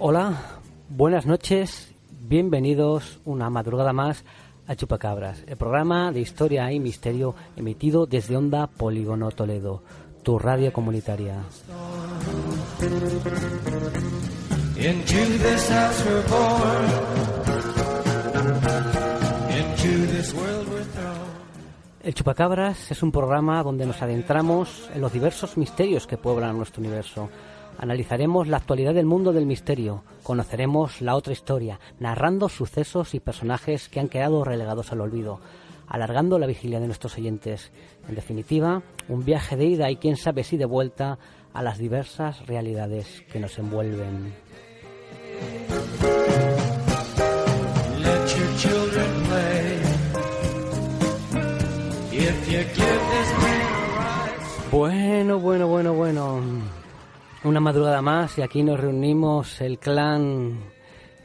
Hola, buenas noches, bienvenidos una madrugada más a Chupacabras, el programa de historia y misterio emitido desde Onda Polígono Toledo, tu radio comunitaria. El Chupacabras es un programa donde nos adentramos en los diversos misterios que pueblan nuestro universo. Analizaremos la actualidad del mundo del misterio, conoceremos la otra historia, narrando sucesos y personajes que han quedado relegados al olvido, alargando la vigilia de nuestros oyentes. En definitiva, un viaje de ida y quién sabe si de vuelta a las diversas realidades que nos envuelven. Let your children play. If you give this man a ride. Bueno. Una madrugada más y aquí nos reunimos el clan,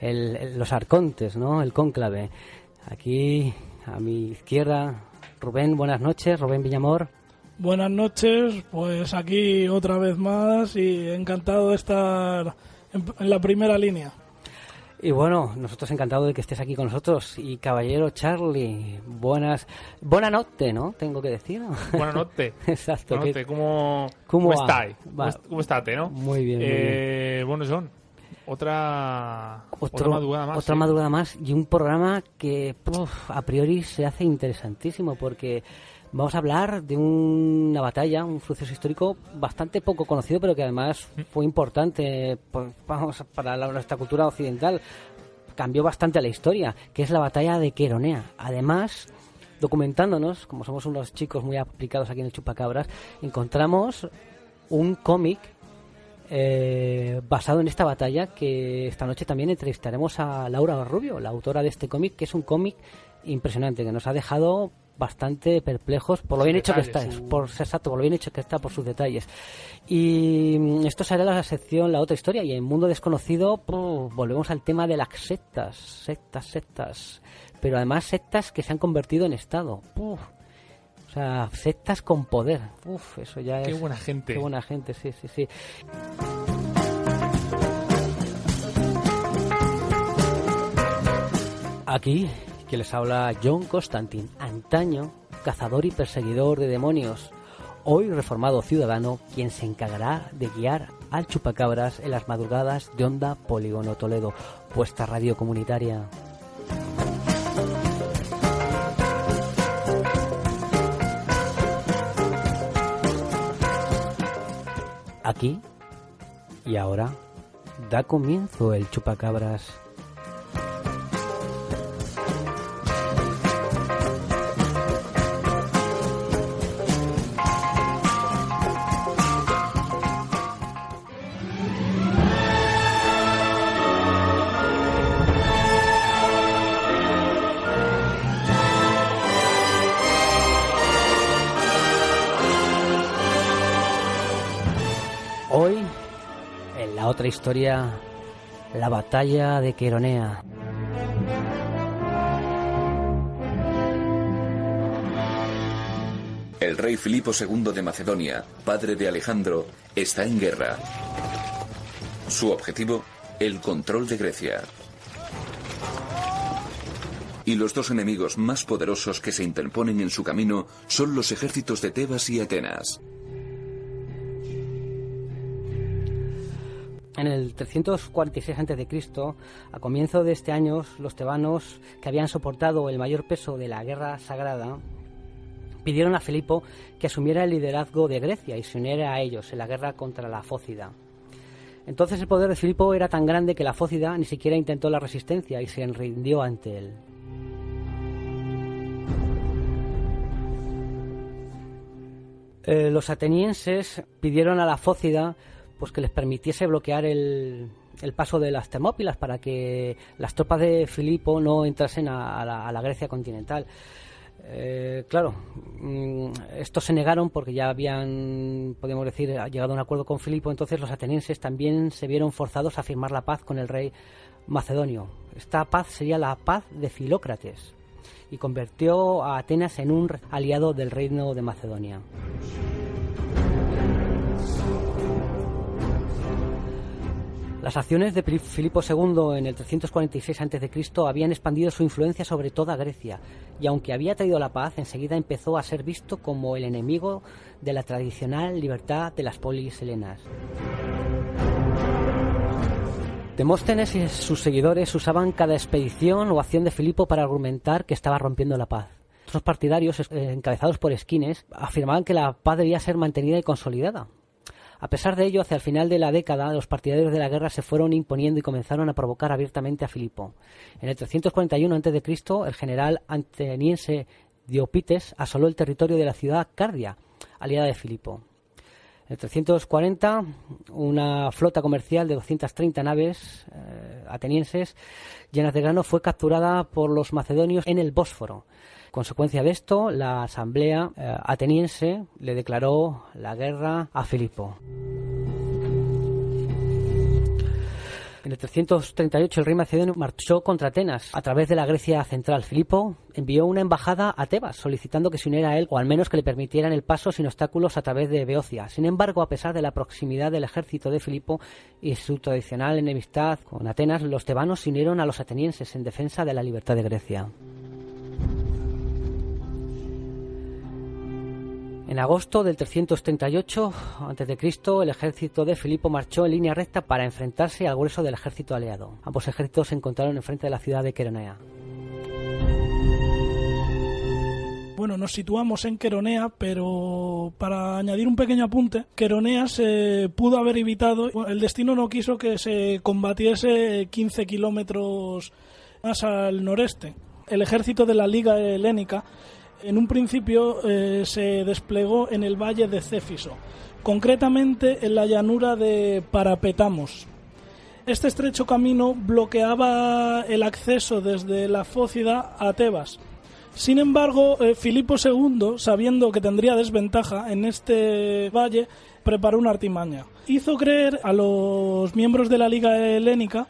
los arcontes, ¿no? El cónclave. Aquí a mi izquierda, Rubén, buenas noches, Rubén Villamor. Buenas noches, pues aquí otra vez más y encantado de estar en la primera línea. Y bueno, nosotros encantados de que estés aquí con nosotros. Y caballero Charlie, buena notte, ¿no? Tengo que decir. Buenas noches. Exacto. Buenas noches. ¿Cómo estáis? ¿Cómo estate, no? Muy bien, muy bien. Bueno, John, otra madrugada más. Otra madrugada más y un programa que a priori se hace interesantísimo porque vamos a hablar de una batalla, un suceso histórico bastante poco conocido, pero que además fue importante para nuestra cultura occidental. Cambió bastante la historia, que es la batalla de Queronea. Además, documentándonos, como somos unos chicos muy aplicados aquí en el Chupacabras, encontramos un cómic basado en esta batalla, que esta noche también entrevistaremos a Laura Rubio, la autora de este cómic, que es un cómic impresionante, que nos ha dejado bastante perplejos por lo bien hecho que está, por lo bien hecho que está, por sus detalles. Y esto será la sección La Otra Historia, y en Mundo Desconocido volvemos al tema de las sectas, pero además sectas que se han convertido en Estado. O sea, sectas con poder. Eso ya es... Qué buena gente. Qué buena gente, sí. Aquí que les habla John Constantine, antaño cazador y perseguidor de demonios, hoy reformado ciudadano, quien se encargará de guiar al Chupacabras en las madrugadas de Onda Polígono Toledo, vuestra radio comunitaria. Aquí y ahora da comienzo el Chupacabras. Hoy, en la otra historia, la batalla de Queronea. El rey Filipo II de Macedonia, padre de Alejandro, está en guerra. Su objetivo, el control de Grecia. Y los dos enemigos más poderosos que se interponen en su camino son los ejércitos de Tebas y Atenas. En el 346 a.C., a comienzo de este año, los tebanos, que habían soportado el mayor peso de la guerra sagrada, pidieron a Filipo que asumiera el liderazgo de Grecia y se uniera a ellos en la guerra contra la Fócida. Entonces el poder de Filipo era tan grande que la Fócida ni siquiera intentó la resistencia y se rindió ante él. Los atenienses pidieron a la Fócida pues que les permitiese bloquear el paso de las Termópilas para que las tropas de Filipo no entrasen a la Grecia continental. Claro, estos se negaron porque ya habían, podemos decir, llegado a un acuerdo con Filipo. Entonces los atenienses también se vieron forzados a firmar la paz con el rey macedonio. Esta paz sería la paz de Filócrates y convirtió a Atenas en un aliado del reino de Macedonia. Las acciones de Filipo II en el 346 a.C. habían expandido su influencia sobre toda Grecia, y aunque había traído la paz, enseguida empezó a ser visto como el enemigo de la tradicional libertad de las polis helenas. Demóstenes y sus seguidores usaban cada expedición o acción de Filipo para argumentar que estaba rompiendo la paz. Otros partidarios, encabezados por Esquines, afirmaban que la paz debía ser mantenida y consolidada. A pesar de ello, hacia el final de la década, los partidarios de la guerra se fueron imponiendo y comenzaron a provocar abiertamente a Filipo. En el 341 a.C., el general ateniense Diopites asoló el territorio de la ciudad Cardia, aliada de Filipo. En el 340, una flota comercial de 230 naves atenienses llenas de grano fue capturada por los macedonios en el Bósforo. Consecuencia de esto, la asamblea ateniense le declaró la guerra a Filipo. En el 338 el rey macedonio marchó contra Atenas a través de la Grecia central. Filipo envió una embajada a Tebas solicitando que se uniera a él, o al menos que le permitieran el paso sin obstáculos a través de Beocia. Sin embargo, a pesar de la proximidad del ejército de Filipo y su tradicional enemistad con Atenas, los tebanos se unieron a los atenienses en defensa de la libertad de Grecia. En agosto del 338 a.C., el ejército de Filipo marchó en línea recta para enfrentarse al grueso del ejército aliado. Ambos ejércitos se encontraron enfrente de la ciudad de Queronea. Bueno, nos situamos en Queronea, pero para añadir un pequeño apunte, Queronea se pudo haber evitado. El destino no quiso que se combatiese 15 kilómetros más al noreste. El ejército de la Liga Helénica en un principio se desplegó en el valle de Céfiso, concretamente en la llanura de Parapetamos. Este estrecho camino bloqueaba el acceso desde la Fócida a Tebas. Sin embargo, Filipo II, sabiendo que tendría desventaja en este valle, preparó una artimaña. Hizo creer a los miembros de la Liga Helénica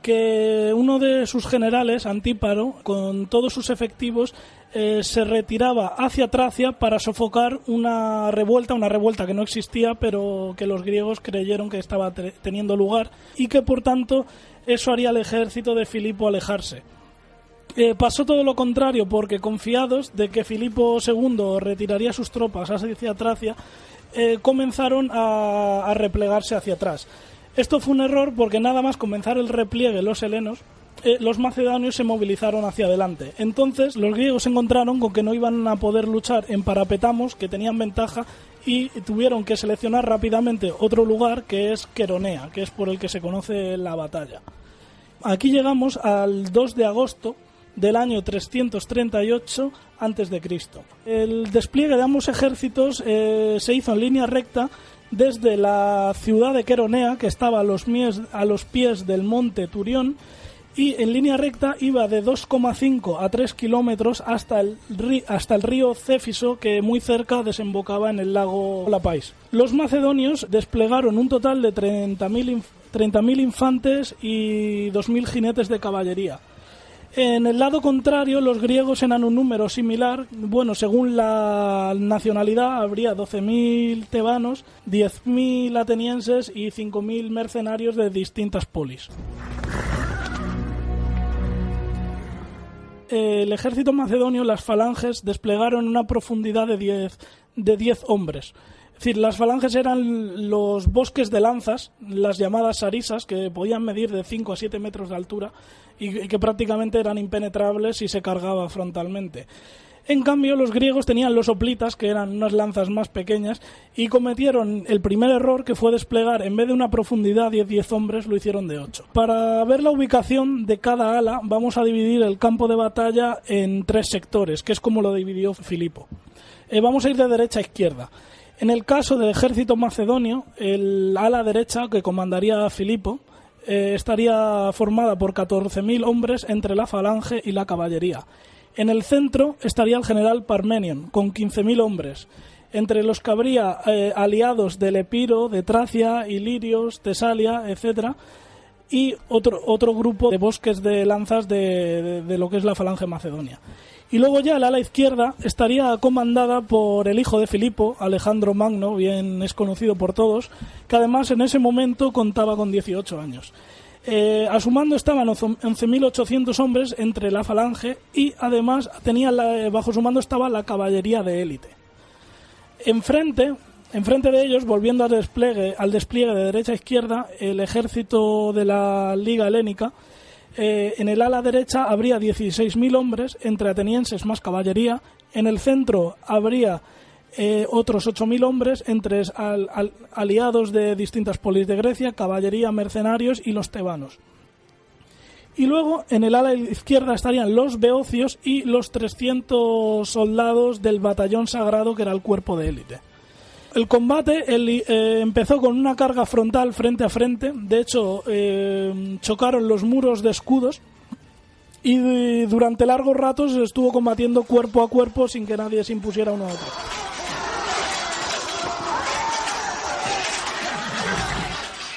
que uno de sus generales, Antíparo, con todos sus efectivos, se retiraba hacia Tracia para sofocar una revuelta que no existía, pero que los griegos creyeron que estaba teniendo lugar, y que por tanto eso haría al ejército de Filipo alejarse. Pasó todo lo contrario, porque confiados de que Filipo II retiraría sus tropas hacia Tracia, comenzaron a replegarse hacia atrás. Esto fue un error porque nada más comenzar el repliegue los helenos, los macedonios se movilizaron hacia adelante. Entonces los griegos se encontraron con que no iban a poder luchar en Parapetamos, que tenían ventaja, y tuvieron que seleccionar rápidamente otro lugar, que es Queronea, que es por el que se conoce la batalla. Aquí llegamos al 2 de agosto del año 338 a.C. El despliegue de ambos ejércitos se hizo en línea recta desde la ciudad de Queronea, que estaba a los pies del monte Turión, y en línea recta iba de 2,5 a 3 kilómetros hasta el río Céfiso, que muy cerca desembocaba en el lago Lapais. Los macedonios desplegaron un total de 30.000 infantes y 2.000 jinetes de caballería. En el lado contrario, los griegos eran un número similar. Bueno, según la nacionalidad, habría 12.000 tebanos, 10.000 atenienses y 5.000 mercenarios de distintas polis. El ejército macedonio, las falanges, desplegaron una profundidad de 10 hombres. Es decir, las falanges eran los bosques de lanzas, las llamadas sarisas, que podían medir de 5 a 7 metros de altura y que prácticamente eran impenetrables si se cargaba frontalmente. En cambio, los griegos tenían los hoplitas, que eran unas lanzas más pequeñas, y cometieron el primer error, que fue desplegar, en vez de una profundidad de 10 hombres, lo hicieron de 8. Para ver la ubicación de cada ala, vamos a dividir el campo de batalla en 3 sectores, que es como lo dividió Filipo. Vamos a ir de derecha a izquierda. En el caso del ejército macedonio, el ala derecha, que comandaría Filipo, estaría formada por 14.000 hombres entre la falange y la caballería. En el centro estaría el general Parmenion, con 15.000 hombres, entre los que habría aliados del Epiro, de Tracia, Ilirios, Tesalia, etc., y otro grupo de bosques de lanzas de lo que es la falange macedonia. Y luego ya el ala izquierda estaría comandada por el hijo de Filipo, Alejandro Magno, bien es conocido por todos, que además en ese momento contaba con 18 años. A su mando estaban 11.800 hombres entre la falange y además bajo su mando estaba la caballería de élite. Enfrente de ellos, volviendo al despliegue de derecha a izquierda, el ejército de la Liga Helénica, en el ala derecha habría 16.000 hombres, entre atenienses más caballería. En el centro habría otros 8.000 hombres, entre aliados de distintas polis de Grecia, caballería, mercenarios y los tebanos. Y luego, en el ala izquierda estarían los beocios y los 300 soldados del batallón sagrado, que era el cuerpo de élite. El combate empezó con una carga frontal frente a frente. De hecho, chocaron los muros de escudos y durante largos ratos se estuvo combatiendo cuerpo a cuerpo sin que nadie se impusiera uno a otro.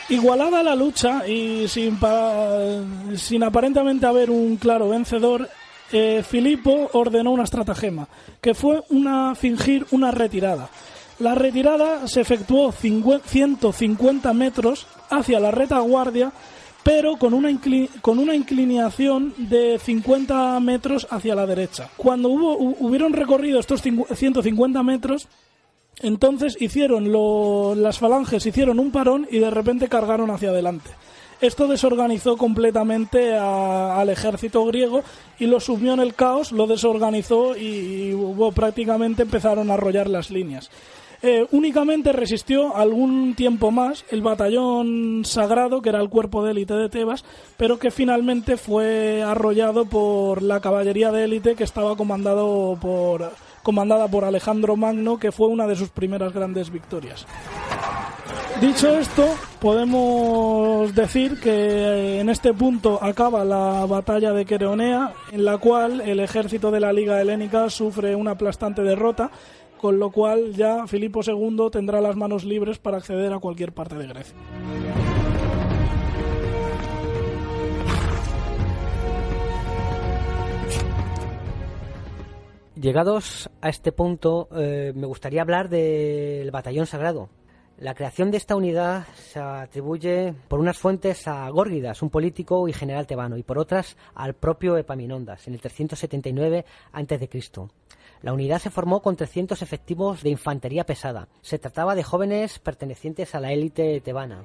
Igualada la lucha y sin aparentemente haber un claro vencedor, Filipo ordenó una estratagema, que fue fingir una retirada. La retirada se efectuó 150 metros hacia la retaguardia, pero con una inclinación de 50 metros hacia la derecha. Cuando hubieron recorrido estos 150 metros, entonces las falanges hicieron un parón y de repente cargaron hacia adelante. Esto desorganizó completamente al ejército griego y lo sumió en el caos, lo desorganizó y prácticamente empezaron a arrollar las líneas. Únicamente resistió algún tiempo más el batallón sagrado, que era el cuerpo de élite de Tebas, pero que finalmente fue arrollado por la caballería de élite, que estaba comandada por Alejandro Magno, que fue una de sus primeras grandes victorias. Dicho esto, podemos decir que en este punto acaba la batalla de Queronea, en la cual el ejército de la Liga Helénica sufre una aplastante derrota, con lo cual ya Filipo II tendrá las manos libres para acceder a cualquier parte de Grecia. Llegados a este punto, me gustaría hablar del batallón sagrado. La creación de esta unidad se atribuye por unas fuentes a Górgidas, un político y general tebano, y por otras al propio Epaminondas, en el 379 a.C. La unidad se formó con 300 efectivos de infantería pesada. Se trataba de jóvenes pertenecientes a la élite tebana.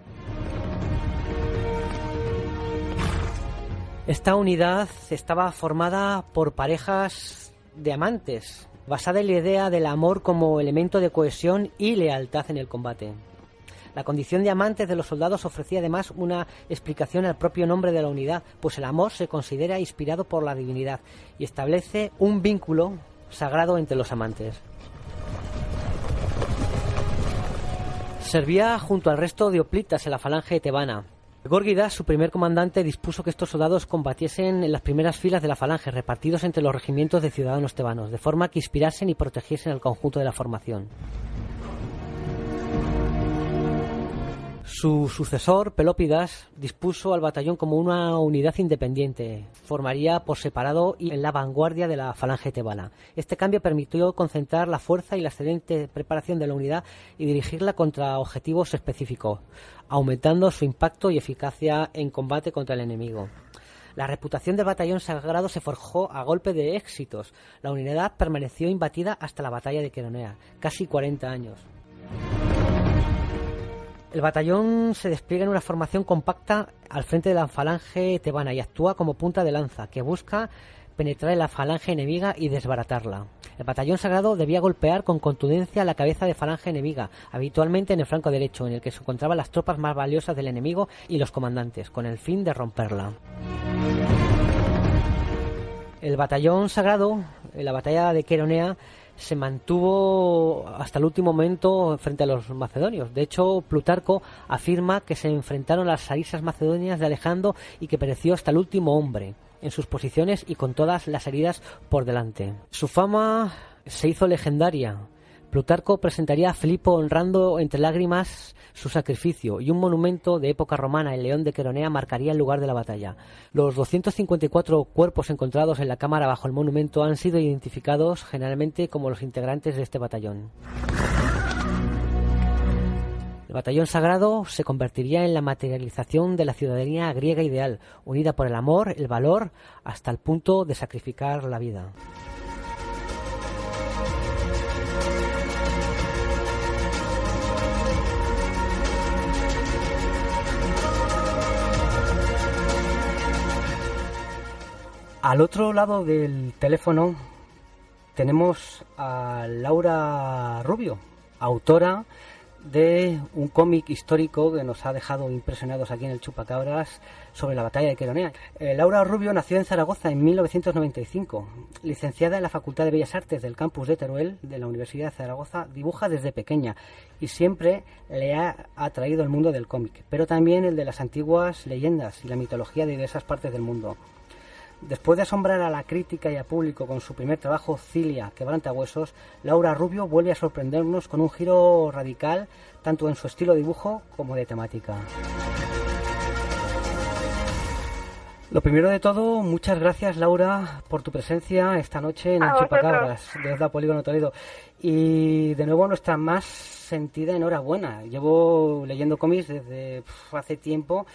Esta unidad estaba formada por parejas de amantes, basada en la idea del amor como elemento de cohesión y lealtad en el combate. La condición de amantes de los soldados ofrecía además una explicación al propio nombre de la unidad, pues el amor se considera inspirado por la divinidad y establece un vínculo sagrado entre los amantes. Servía junto al resto de hoplitas en la falange tebana. Górgidas, su primer comandante, dispuso que estos soldados combatiesen en las primeras filas de la falange, repartidos entre los regimientos de ciudadanos tebanos, de forma que inspirasen y protegiesen al conjunto de la formación. Su sucesor, Pelópidas, dispuso al batallón como una unidad independiente. Formaría por separado y en la vanguardia de la falange tebana. Este cambio permitió concentrar la fuerza y la excelente preparación de la unidad y dirigirla contra objetivos específicos, aumentando su impacto y eficacia en combate contra el enemigo. La reputación del batallón sagrado se forjó a golpe de éxitos. La unidad permaneció imbatida hasta la batalla de Queronea, casi 40 años. El batallón se despliega en una formación compacta al frente de la falange tebana y actúa como punta de lanza, que busca penetrar en la falange enemiga y desbaratarla. El batallón sagrado debía golpear con contundencia la cabeza de falange enemiga, habitualmente en el flanco derecho, en el que se encontraban las tropas más valiosas del enemigo y los comandantes, con el fin de romperla. El batallón sagrado, en la batalla de Queronea, se mantuvo hasta el último momento frente a los macedonios. De hecho, Plutarco afirma que se enfrentaron a las sarisas macedonias de Alejandro y que pereció hasta el último hombre en sus posiciones y con todas las heridas por delante. Su fama se hizo legendaria, Plutarco presentaría a Filipo honrando entre lágrimas su sacrificio, y un monumento de época romana, el León de Queronea, marcaría el lugar de la batalla. Los 254 cuerpos encontrados en la cámara bajo el monumento han sido identificados generalmente como los integrantes de este batallón. El batallón sagrado se convertiría en la materialización de la ciudadanía griega ideal, unida por el amor, el valor, hasta el punto de sacrificar la vida. Al otro lado del teléfono tenemos a Laura Rubio, autora de un cómic histórico que nos ha dejado impresionados aquí en el Chupacabras sobre la batalla de Queronea. Laura Rubio nació en Zaragoza en 1995. Licenciada en la Facultad de Bellas Artes del campus de Teruel de la Universidad de Zaragoza, dibuja desde pequeña y siempre le ha atraído el mundo del cómic, pero también el de las antiguas leyendas y la mitología de diversas partes del mundo. Después de asombrar a la crítica y al público con su primer trabajo, Cilia, Quebrantahuesos, Laura Rubio vuelve a sorprendernos con un giro radical tanto en su estilo de dibujo como de temática. Lo primero de todo, muchas gracias, Laura, por tu presencia esta noche en el Chupacabras desde Polígono Toledo. Y de nuevo nuestra más sentida enhorabuena. Llevo leyendo cómics desde hace tiempo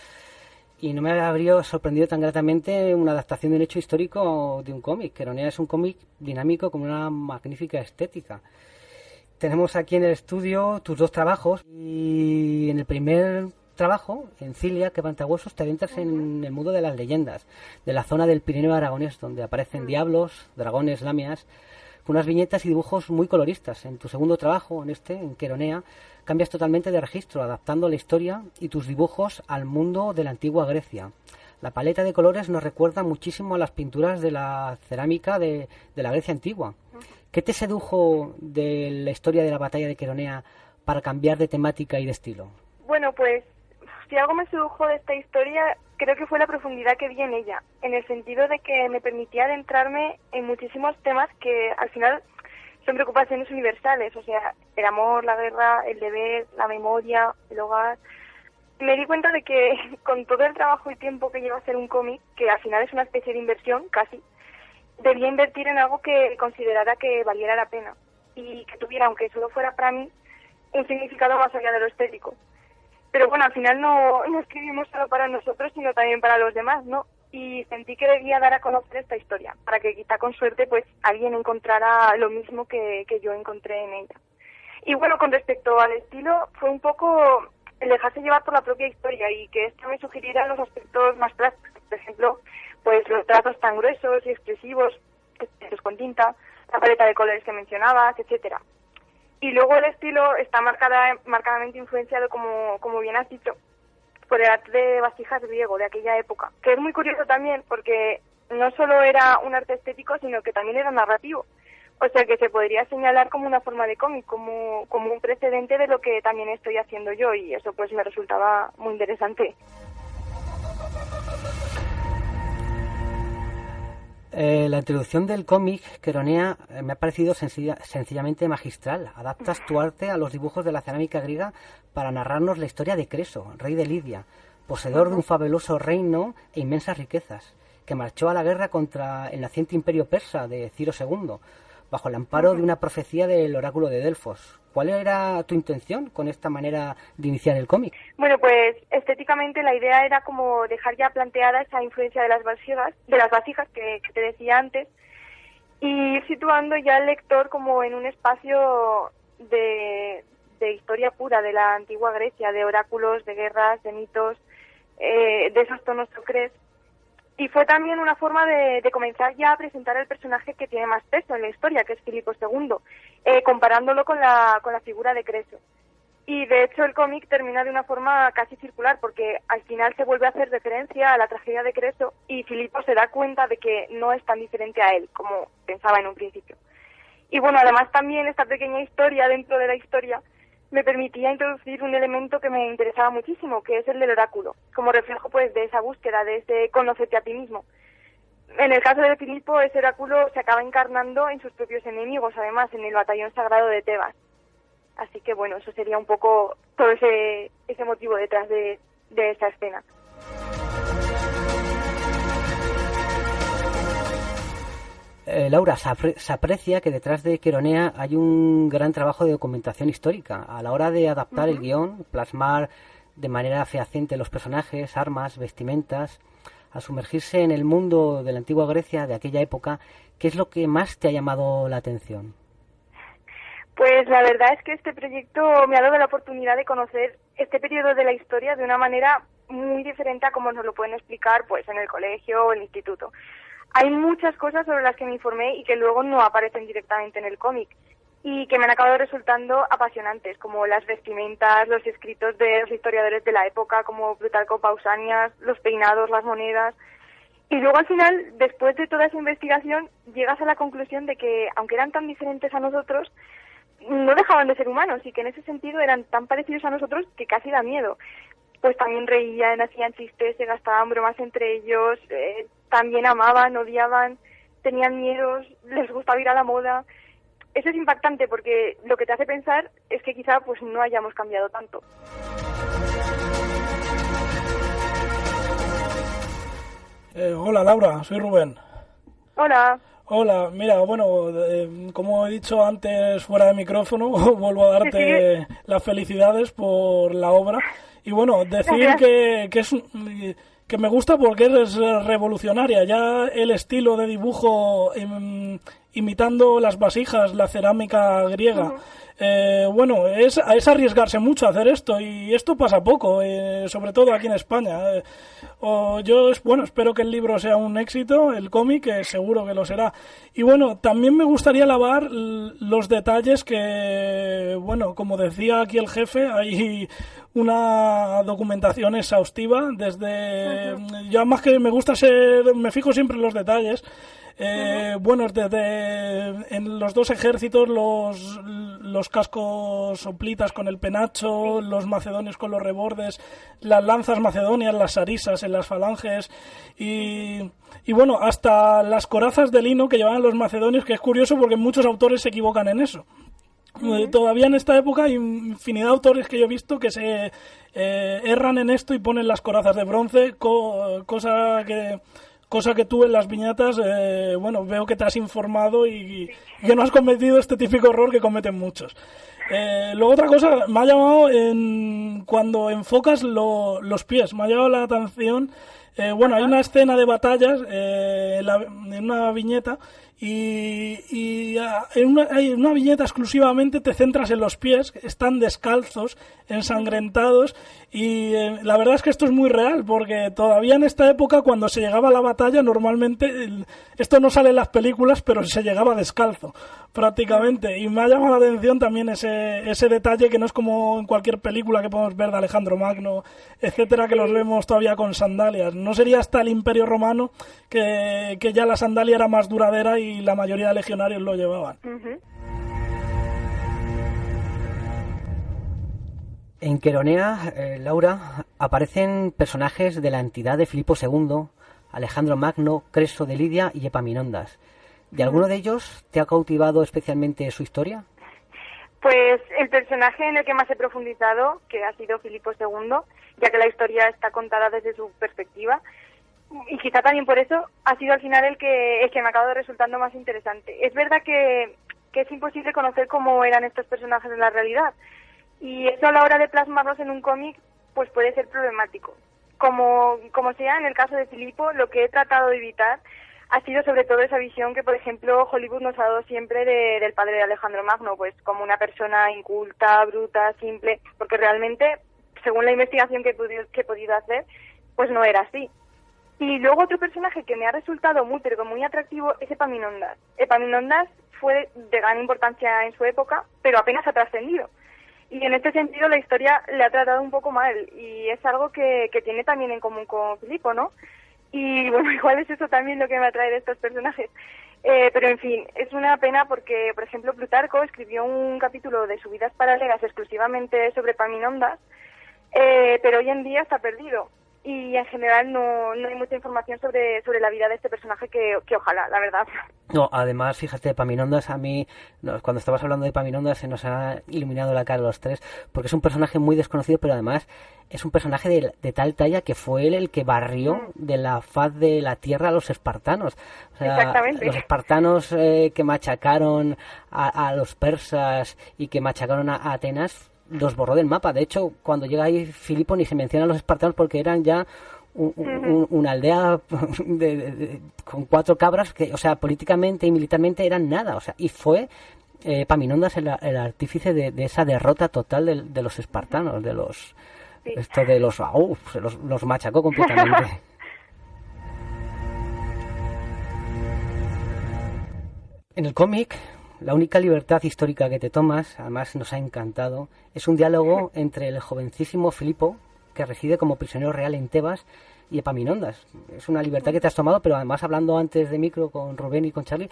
y no me habría sorprendido tan gratamente una adaptación de un hecho histórico de un cómic. Queronea es un cómic dinámico con una magnífica estética. Tenemos aquí en el estudio tus dos trabajos y en el primer trabajo, en Cilia, Quebrantahuesos, te adentras en el mundo de las leyendas, de la zona del Pirineo aragonés, donde aparecen diablos, dragones, lamias, con unas viñetas y dibujos muy coloristas. En tu segundo trabajo, en Queronea, cambias totalmente de registro, adaptando la historia y tus dibujos al mundo de la antigua Grecia. La paleta de colores nos recuerda muchísimo a las pinturas de la cerámica de la Grecia antigua. ¿Qué te sedujo de la historia de la batalla de Queronea para cambiar de temática y de estilo? Bueno, pues si algo me sedujo de esta historia, creo que fue la profundidad que vi en ella, en el sentido de que me permitía adentrarme en muchísimos temas que al final son preocupaciones universales, o sea, el amor, la guerra, el deber, la memoria, el hogar. Me di cuenta de que con todo el trabajo y tiempo que lleva hacer un cómic, que al final es una especie de inversión, casi, debía invertir en algo que considerara que valiera la pena y que tuviera, aunque solo fuera para mí, un significado más allá de lo estético. Pero bueno, al final no escribimos solo para nosotros, sino también para los demás, ¿no? Y sentí que debía dar a conocer esta historia, para que quizá con suerte pues alguien encontrara lo mismo que yo encontré en ella. Y bueno, con respecto al estilo, fue un poco el dejarse llevar por la propia historia y que esto me sugiriera los aspectos más prácticos. Por ejemplo, pues los trazos tan gruesos y expresivos, hechos con tinta, la paleta de colores que mencionabas, etcétera. Y luego el estilo está marcadamente influenciado, como bien has dicho, por el arte de vasijas griego de aquella época, que es muy curioso también porque no solo era un arte estético, sino que también era narrativo. O sea que se podría señalar como una forma de cómic, como un precedente de lo que también estoy haciendo yo, y eso pues me resultaba muy interesante. La introducción del cómic Queronea me ha parecido sencillamente magistral. Adaptas tu arte a los dibujos de la cerámica griega para narrarnos la historia de Creso, rey de Lidia, poseedor de un fabuloso reino e inmensas riquezas, que marchó a la guerra contra el naciente imperio persa de Ciro II, bajo el amparo de una profecía del oráculo de Delfos. ¿Cuál era tu intención con esta manera de iniciar el cómic? Bueno, pues estéticamente la idea era como dejar ya planteada esa influencia de las vasijas que te decía antes, y ir situando ya al lector como en un espacio de historia pura de la antigua Grecia, de oráculos, de guerras, de mitos, de esos tonos ocres. Y fue también una forma de comenzar ya a presentar el personaje que tiene más peso en la historia, que es Filipo II, comparándolo con la figura de Creso. Y de hecho el cómic termina de una forma casi circular, porque al final se vuelve a hacer referencia a la tragedia de Creso y Filipo se da cuenta de que no es tan diferente a él como pensaba en un principio. Y bueno, además también esta pequeña historia dentro de la historia me permitía introducir un elemento que me interesaba muchísimo, que es el del oráculo, como reflejo pues de esa búsqueda, de ese conocerte a ti mismo. En el caso de Filipo, ese oráculo se acaba encarnando en sus propios enemigos, además, en el batallón sagrado de Tebas. Así que bueno, eso sería un poco todo ese motivo detrás de esa escena. Laura, se aprecia que detrás de Queronea hay un gran trabajo de documentación histórica. A la hora de adaptar el guión, plasmar de manera fehaciente los personajes, armas, vestimentas, al sumergirse en el mundo de la antigua Grecia de aquella época, ¿qué es lo que más te ha llamado la atención? Pues la verdad es que este proyecto me ha dado la oportunidad de conocer este periodo de la historia de una manera muy diferente a como nos lo pueden explicar pues en el colegio o el instituto. Hay muchas cosas sobre las que me informé y que luego no aparecen directamente en el cómic y que me han acabado resultando apasionantes, como las vestimentas, los escritos de los historiadores de la época, como Plutarco, Pausanias, los peinados, las monedas. Y luego al final, después de toda esa investigación, llegas a la conclusión de que, aunque eran tan diferentes a nosotros, no dejaban de ser humanos y que en ese sentido eran tan parecidos a nosotros que casi da miedo. Pues también reían, hacían chistes, se gastaban bromas entre ellos, también amaban, odiaban, tenían miedos, les gustaba ir a la moda. Eso es impactante porque lo que te hace pensar es que quizá pues no hayamos cambiado tanto. Hola Laura, soy Rubén. Hola. Hola, mira, bueno, como he dicho antes fuera de micrófono, vuelvo a darte las felicidades por la obra. Y bueno, decir que me gusta porque es revolucionaria. Ya el estilo de dibujo imitando las vasijas, la cerámica griega. Bueno, es arriesgarse mucho a hacer esto y esto pasa poco, sobre todo aquí en España. Yo espero que el libro sea un éxito, el cómic, seguro que lo será. Y bueno, también me gustaría alabar los detalles que, bueno, como decía aquí el jefe, hay una documentación exhaustiva desde... Yo más que me fijo siempre en los detalles. Bueno, en los dos ejércitos, los cascos soplitas con el penacho, los macedonios con los rebordes, las lanzas macedonias, las sarisas en las falanges y bueno, hasta las corazas de lino que llevaban los macedonios, que es curioso porque muchos autores se equivocan en eso. Todavía en esta época hay infinidad de autores que yo he visto que se erran en esto y ponen las corazas de bronce, cosa que tú en las viñetas, bueno, veo que te has informado y que no has cometido este típico error que cometen muchos. Luego otra cosa, me ha llamado cuando enfocas los pies, me ha llamado la atención. Bueno, hay una escena de batallas en una viñeta y en una viñeta exclusivamente te centras en los pies, están descalzos, ensangrentados y la verdad es que esto es muy real porque todavía en esta época cuando se llegaba a la batalla normalmente esto no sale en las películas pero se llegaba descalzo prácticamente y me ha llamado la atención también ese detalle que no es como en cualquier película que podemos ver de Alejandro Magno, etcétera, que los vemos todavía con sandalias. No sería hasta el Imperio Romano que ya la sandalia era más duradera y la mayoría de legionarios lo llevaban. En Queronea, Laura, aparecen personajes de la entidad de Filipo II, Alejandro Magno, Creso de Lidia y Epaminondas. ¿De alguno de ellos te ha cautivado especialmente su historia? Pues el personaje en el que más he profundizado, que ha sido Filipo II, ya que la historia está contada desde su perspectiva, y quizá también por eso ha sido al final el que me ha acabado resultando más interesante. Es verdad que es imposible conocer cómo eran estos personajes en la realidad, y eso a la hora de plasmarlos en un cómic pues puede ser problemático. Como sea, en el caso de Filipo, lo que he tratado de evitar ha sido sobre todo esa visión que, por ejemplo, Hollywood nos ha dado siempre del padre de Alejandro Magno, pues como una persona inculta, bruta, simple, porque realmente, según la investigación que he podido hacer, pues no era así. Y luego otro personaje que me ha resultado muy, pero muy atractivo es Epaminondas. Epaminondas fue de gran importancia en su época, pero apenas ha trascendido. Y en este sentido la historia le ha tratado un poco mal, y es algo que tiene también en común con Filipo, ¿no? Y bueno, igual es eso también lo que me atrae de estos personajes. Pero en fin, es una pena porque, por ejemplo, Plutarco escribió un capítulo de Subidas Paralelas exclusivamente sobre Epaminondas, pero hoy en día está perdido. y en general no hay mucha información sobre la vida de este personaje que ojalá, la verdad. No, además, fíjate, Epaminondas, a mí, cuando estabas hablando de Epaminondas, se nos ha iluminado la cara a los tres, porque es un personaje muy desconocido, pero además es un personaje de tal talla que fue él el que barrió de la faz de la tierra a los espartanos. O sea, exactamente. Los espartanos que machacaron a los persas y que machacaron a Atenas, los borró del mapa. De hecho, cuando llega ahí Filipo ni se menciona a los espartanos porque eran ya una aldea con 4 cabras que, o sea, políticamente y militarmente eran nada. O sea, y fue Epaminondas el artífice de esa derrota total de los espartanos, de los... Sí. Esto de los... los machacó completamente. En el cómic, la única libertad histórica que te tomas, además nos ha encantado, es un diálogo entre el jovencísimo Filipo, que reside como prisionero real en Tebas, y Epaminondas. Es una libertad que te has tomado, pero además hablando antes de micro con Rubén y con Charlie,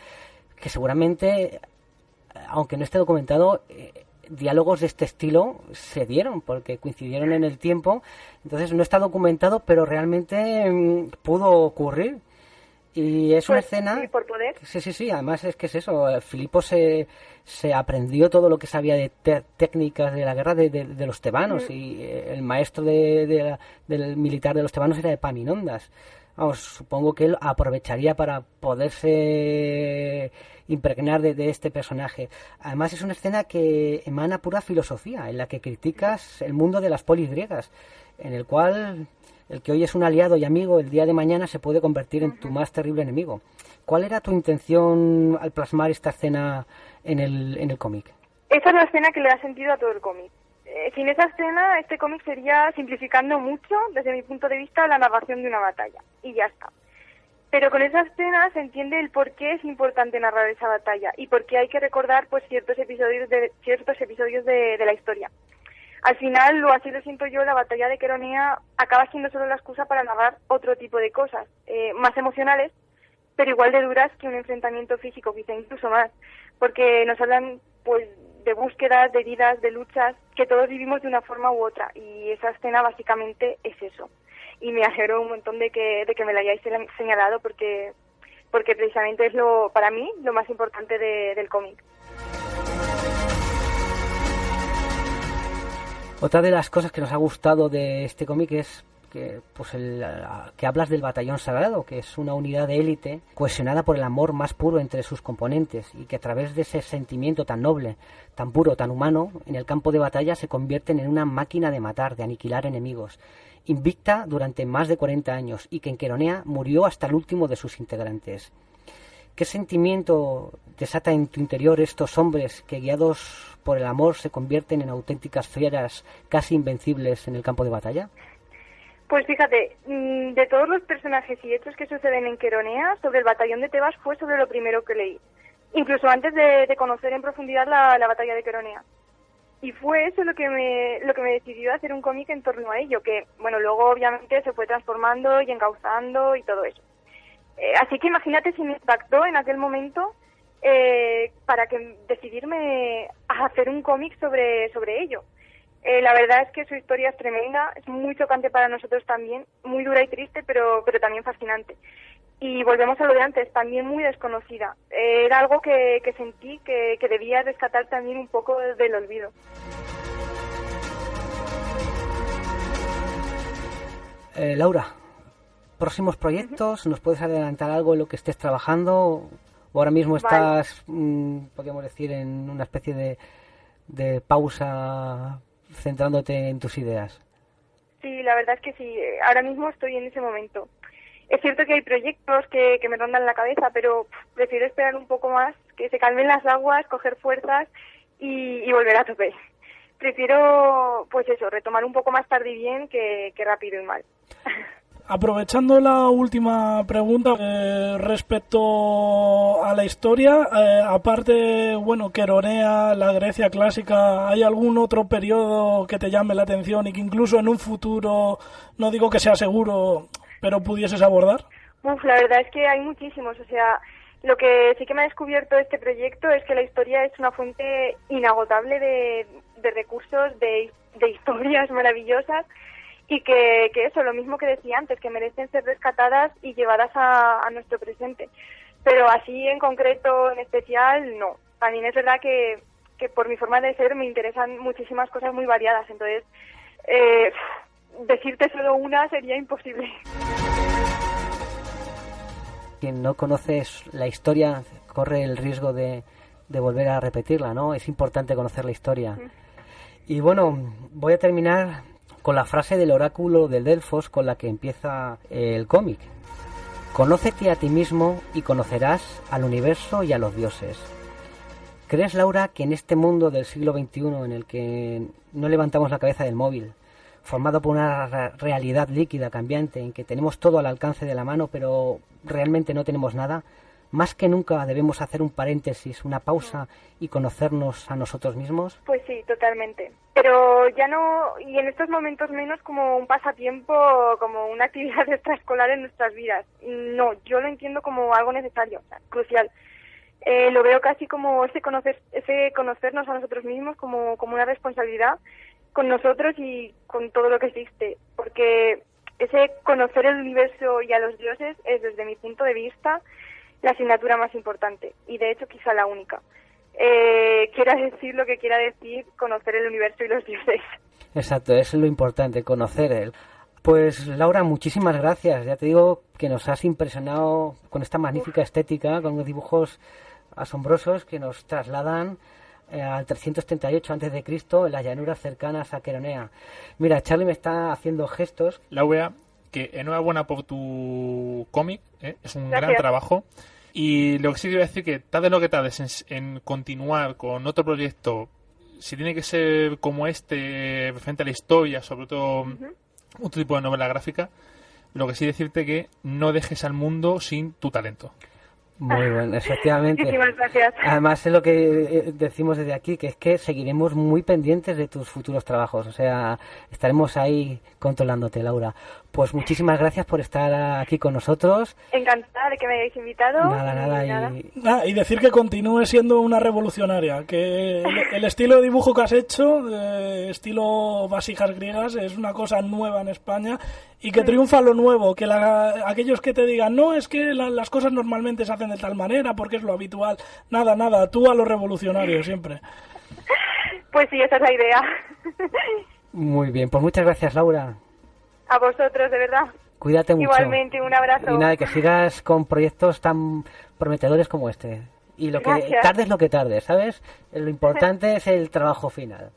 que seguramente, aunque no esté documentado, diálogos de este estilo se dieron, porque coincidieron en el tiempo. Entonces no está documentado, pero realmente pudo ocurrir. Y es una escena... Sí, por poder. Sí, además es que es eso. Filipo se aprendió todo lo que sabía de técnicas de la guerra de los tebanos, y el maestro del militar de los tebanos era Epaminondas. Vamos, supongo que él aprovecharía para poderse impregnar de este personaje. Además es una escena que emana pura filosofía, en la que criticas el mundo de las polis griegas, en el cual... el que hoy es un aliado y amigo, el día de mañana se puede convertir en tu más terrible enemigo. ¿Cuál era tu intención al plasmar esta escena en el cómic? Esa es la escena que le da sentido a todo el cómic. Sin esa escena, este cómic sería, simplificando mucho, desde mi punto de vista, la narración de una batalla. Y ya está. Pero con esa escena se entiende el por qué es importante narrar esa batalla y por qué hay que recordar pues ciertos episodios de la historia. Al final, o así lo siento yo, la batalla de Queronea acaba siendo solo la excusa para narrar otro tipo de cosas, más emocionales, pero igual de duras que un enfrentamiento físico, quizá incluso más, porque nos hablan pues de búsquedas, de heridas, de luchas, que todos vivimos de una forma u otra, y esa escena básicamente es eso. Y me alegro un montón de que me la hayáis señalado, porque precisamente es para mí lo más importante del cómic. Otra de las cosas que nos ha gustado de este cómic es que, pues que hablas del Batallón Sagrado, que es una unidad de élite cohesionada por el amor más puro entre sus componentes, y que a través de ese sentimiento tan noble, tan puro, tan humano, en el campo de batalla se convierten en una máquina de matar, de aniquilar enemigos, invicta durante más de 40 años, y que en Queronea murió hasta el último de sus integrantes. ¿Qué sentimiento desata en tu interior estos hombres que, guiados por el amor, se convierten en auténticas fieras casi invencibles en el campo de batalla? Pues fíjate, de todos los personajes y hechos que suceden en Queronea, sobre el batallón de Tebas fue sobre lo primero que leí, incluso antes de conocer en profundidad la batalla de Queronea. Y fue eso lo que me decidió a hacer un cómic en torno a ello, que bueno, luego obviamente se fue transformando y encauzando y todo eso. Así que imagínate si me impactó en aquel momento para que decidirme a hacer un cómic sobre ello. La verdad es que su historia es tremenda, es muy chocante para nosotros también, muy dura y triste, pero también fascinante. Y volvemos a lo de antes, también muy desconocida. Era algo que sentí que debía rescatar también un poco del olvido. Laura, próximos proyectos, ¿nos puedes adelantar algo en lo que estés trabajando? ¿O ahora mismo estás, podríamos decir, en una especie de pausa, centrándote en tus ideas? Sí, la verdad es que sí, ahora mismo estoy en ese momento. Es cierto que hay proyectos que me rondan la cabeza, pero prefiero esperar un poco más, que se calmen las aguas, coger fuerzas y volver a tope. Prefiero, pues eso, retomar un poco más tarde y bien que rápido y mal. Aprovechando la última pregunta respecto a la historia, aparte, bueno, Queronea, la Grecia clásica, ¿hay algún otro periodo que te llame la atención y que incluso en un futuro, no digo que sea seguro, pero pudieses abordar? La verdad es que hay muchísimos, o sea, lo que sí que me ha descubierto este proyecto es que la historia es una fuente inagotable de recursos, de historias maravillosas. y que eso, lo mismo que decía antes, que merecen ser rescatadas y llevadas a nuestro presente. Pero así en concreto, en especial, no. También es verdad que por mi forma de ser me interesan muchísimas cosas muy variadas, entonces decirte solo una sería imposible. Quien no conoce la historia corre el riesgo de volver a repetirla, ¿no? Es importante conocer la historia. Y bueno, voy a terminar con la frase del oráculo de Delfos con la que empieza el cómic. Conócete a ti mismo y conocerás al universo y a los dioses. ¿Crees, Laura, que en este mundo del siglo XXI en el que no levantamos la cabeza del móvil, formado por una realidad líquida, cambiante, en que tenemos todo al alcance de la mano, pero realmente no tenemos nada, más que nunca debemos hacer un paréntesis, una pausa y conocernos a nosotros mismos? Pues sí, totalmente. Pero ya no, y en estos momentos menos como un pasatiempo, como una actividad extraescolar en nuestras vidas. No, yo lo entiendo como algo necesario, o sea, crucial. Lo veo casi como ese conocernos a nosotros mismos como una responsabilidad con nosotros y con todo lo que existe, porque ese conocer el universo y a los dioses es, desde mi punto de vista, la asignatura más importante y de hecho quizá la única. Quiera decir lo que quiera decir conocer el universo y los dioses. Exacto, eso es lo importante, conocer él. Pues Laura, muchísimas gracias. Ya te digo que nos has impresionado con esta magnífica estética, con unos dibujos asombrosos que nos trasladan al 338 a.C. en las llanuras cercanas a Queronea. Mira, Charlie me está haciendo gestos. Laura, que enhorabuena por tu cómic, es un Gracias. gran trabajo. Y lo que sí quiero decir que tardes lo que tardes en continuar con otro proyecto, si tiene que ser como este, frente a la historia, sobre todo otro tipo de novela gráfica, lo que sí decirte que no dejes al mundo sin tu talento. Muy bueno, efectivamente. Muchísimas gracias. Además es lo que decimos desde aquí, que es que seguiremos muy pendientes de tus futuros trabajos, o sea, estaremos ahí controlándote, Laura. Pues muchísimas gracias por estar aquí con nosotros. Encantada de que me hayáis invitado. Nada. Y decir que continúe siendo una revolucionaria, que el estilo de dibujo que has hecho, estilo vasijas griegas, es una cosa nueva en España y que triunfa lo nuevo, que aquellos que te digan, no, es que las cosas normalmente se hacen de tal manera porque es lo habitual. Nada, tú a lo revolucionario siempre. Pues sí, esa es la idea. Muy bien, pues muchas gracias, Laura. A vosotros, de verdad. Cuídate mucho. Igualmente, un abrazo. Y nada, que sigas con proyectos tan prometedores como este. Y lo que Gracias. lo que tardes, ¿sabes? Lo importante es el trabajo final.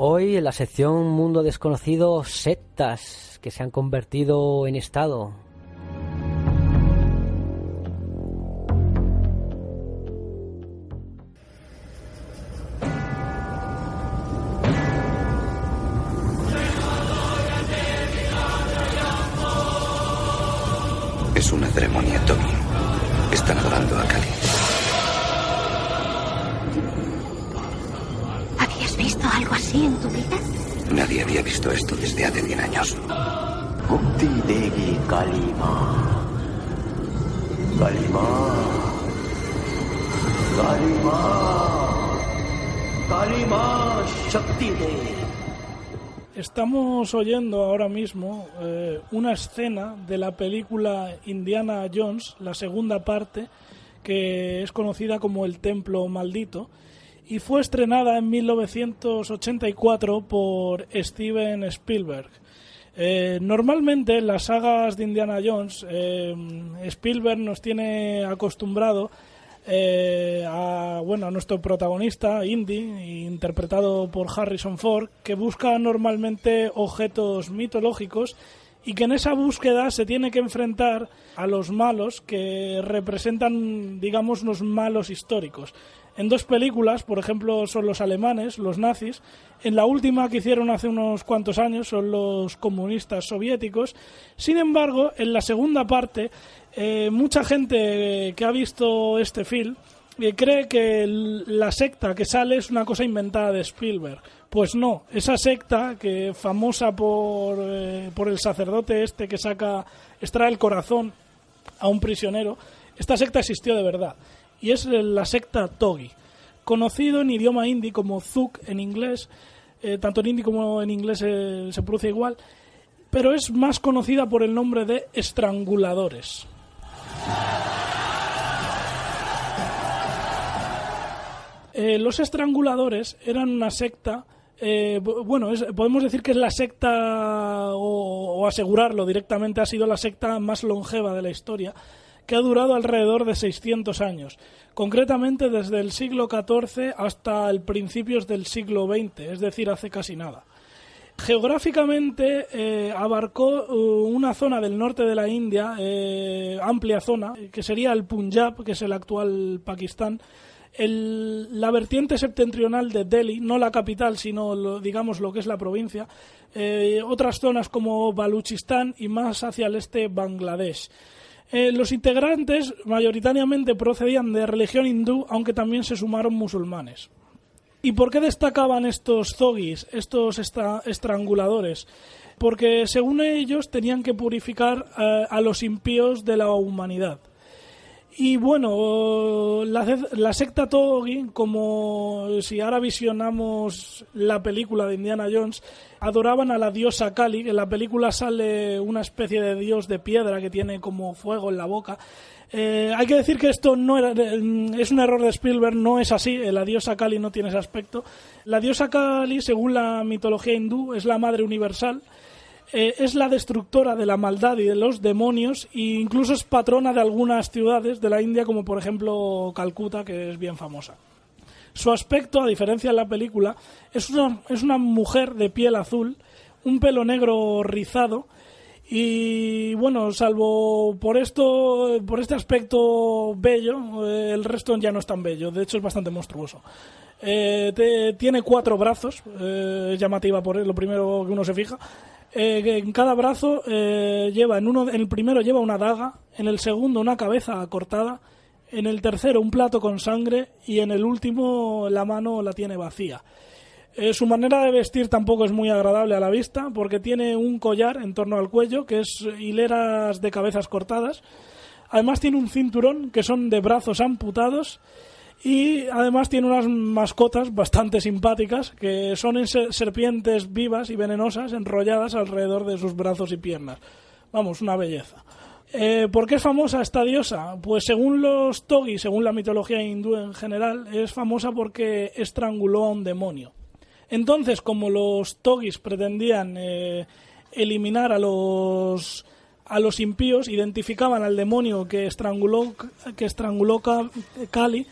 Hoy en la sección Mundo Desconocido, sectas que se han convertido en Estado. Es una ceremonia, Tommy. Están adorando a Kali. ¿Habías visto algo así en tu vida? Nadie había visto esto desde hace 100 años. Mukti Devi Kalima. Kalima. Kalima. Kalima Shakti Devi. Estamos oyendo ahora mismo una escena de la película Indiana Jones, la segunda parte, que es conocida como El Templo Maldito, y fue estrenada en 1984 por Steven Spielberg. Normalmente en las sagas de Indiana Jones, Spielberg nos tiene acostumbrado a nuestro protagonista, Indy, interpretado por Harrison Ford, que busca normalmente objetos mitológicos y que en esa búsqueda se tiene que enfrentar a los malos que representan, digamos, unos malos históricos. En 2 películas, por ejemplo, son los alemanes, los nazis. En la última que hicieron hace unos cuantos años son los comunistas soviéticos. Sin embargo, en la segunda parte, mucha gente que ha visto este film cree que la secta que sale es una cosa inventada de Spielberg. Pues no, esa secta, que famosa por el sacerdote este que extrae el corazón a un prisionero, esta secta existió de verdad. Y es la secta Togi, conocido en idioma hindi como Zuk en inglés, tanto en hindi como en inglés se pronuncia igual, pero es más conocida por el nombre de estranguladores. Los estranguladores eran una secta, podemos decir que es la secta, o asegurarlo directamente, ha sido la secta más longeva de la historia, que ha durado alrededor de 600 años, concretamente desde el siglo XIV hasta el principios del siglo XX, es decir, hace casi nada. Geográficamente abarcó una zona del norte de la India, amplia zona, que sería el Punjab, que es el actual Pakistán, la vertiente septentrional de Delhi, no la capital, sino lo que es la provincia, otras zonas como Baluchistán y más hacia el este Bangladesh. Los integrantes mayoritariamente procedían de religión hindú, aunque también se sumaron musulmanes. ¿Y por qué destacaban estos zogis, estos estranguladores? Porque según ellos tenían que purificar a los impíos de la humanidad. Y bueno, la secta Togi, como si ahora visionamos la película de Indiana Jones, adoraban a la diosa Kali. En la película sale una especie de dios de piedra que tiene como fuego en la boca. Hay que decir que esto es un error de Spielberg, no es así, la diosa Kali no tiene ese aspecto. La diosa Kali, según la mitología hindú, es la madre universal. Es la destructora de la maldad y de los demonios, e incluso es patrona de algunas ciudades de la India, como por ejemplo Calcuta, que es bien famosa. Su aspecto, a diferencia de la película, es una mujer de piel azul, un pelo negro rizado, y bueno, salvo por este aspecto bello, el resto ya no es tan bello, de hecho es bastante monstruoso. Tiene 4 brazos, es llamativa por lo primero que uno se fija. En cada brazo en el primero lleva una daga, en el segundo una cabeza cortada, en el tercero un plato con sangre y en el último la mano la tiene vacía. Su manera de vestir tampoco es muy agradable a la vista, porque tiene un collar en torno al cuello que es hileras de cabezas cortadas. Además tiene un cinturón que son de brazos amputados. Y además tiene unas mascotas bastante simpáticas, que son serpientes vivas y venenosas enrolladas alrededor de sus brazos y piernas. Vamos, una belleza. ¿Por qué es famosa esta diosa? Pues según los Togi, según la mitología hindú en general, es famosa porque estranguló a un demonio. Entonces, como los Togis pretendían eliminar a los impíos, identificaban al demonio que estranguló Kali,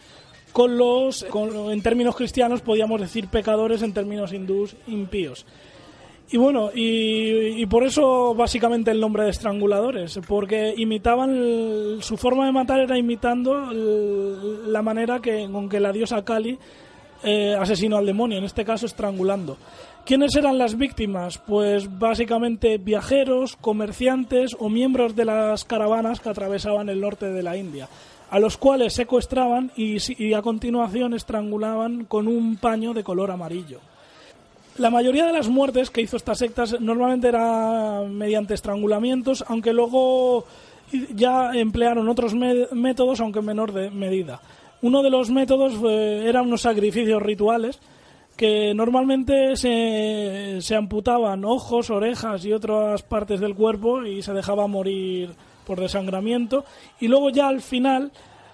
en términos cristianos podíamos decir pecadores, en términos hindús impíos. Y bueno, y por eso básicamente el nombre de estranguladores, porque imitaban, su forma de matar era imitando la manera con que la diosa Kali asesinó al demonio, en este caso estrangulando. ¿Quiénes eran las víctimas? Pues básicamente viajeros, comerciantes o miembros de las caravanas que atravesaban el norte de la India, a los cuales secuestraban y a continuación estrangulaban con un paño de color amarillo. La mayoría de las muertes que hizo estas sectas normalmente era mediante estrangulamientos, aunque luego ya emplearon otros métodos, aunque en menor medida. Uno de los métodos eran unos sacrificios rituales que normalmente se amputaban ojos, orejas y otras partes del cuerpo y se dejaba morir por desangramiento, y luego ya al final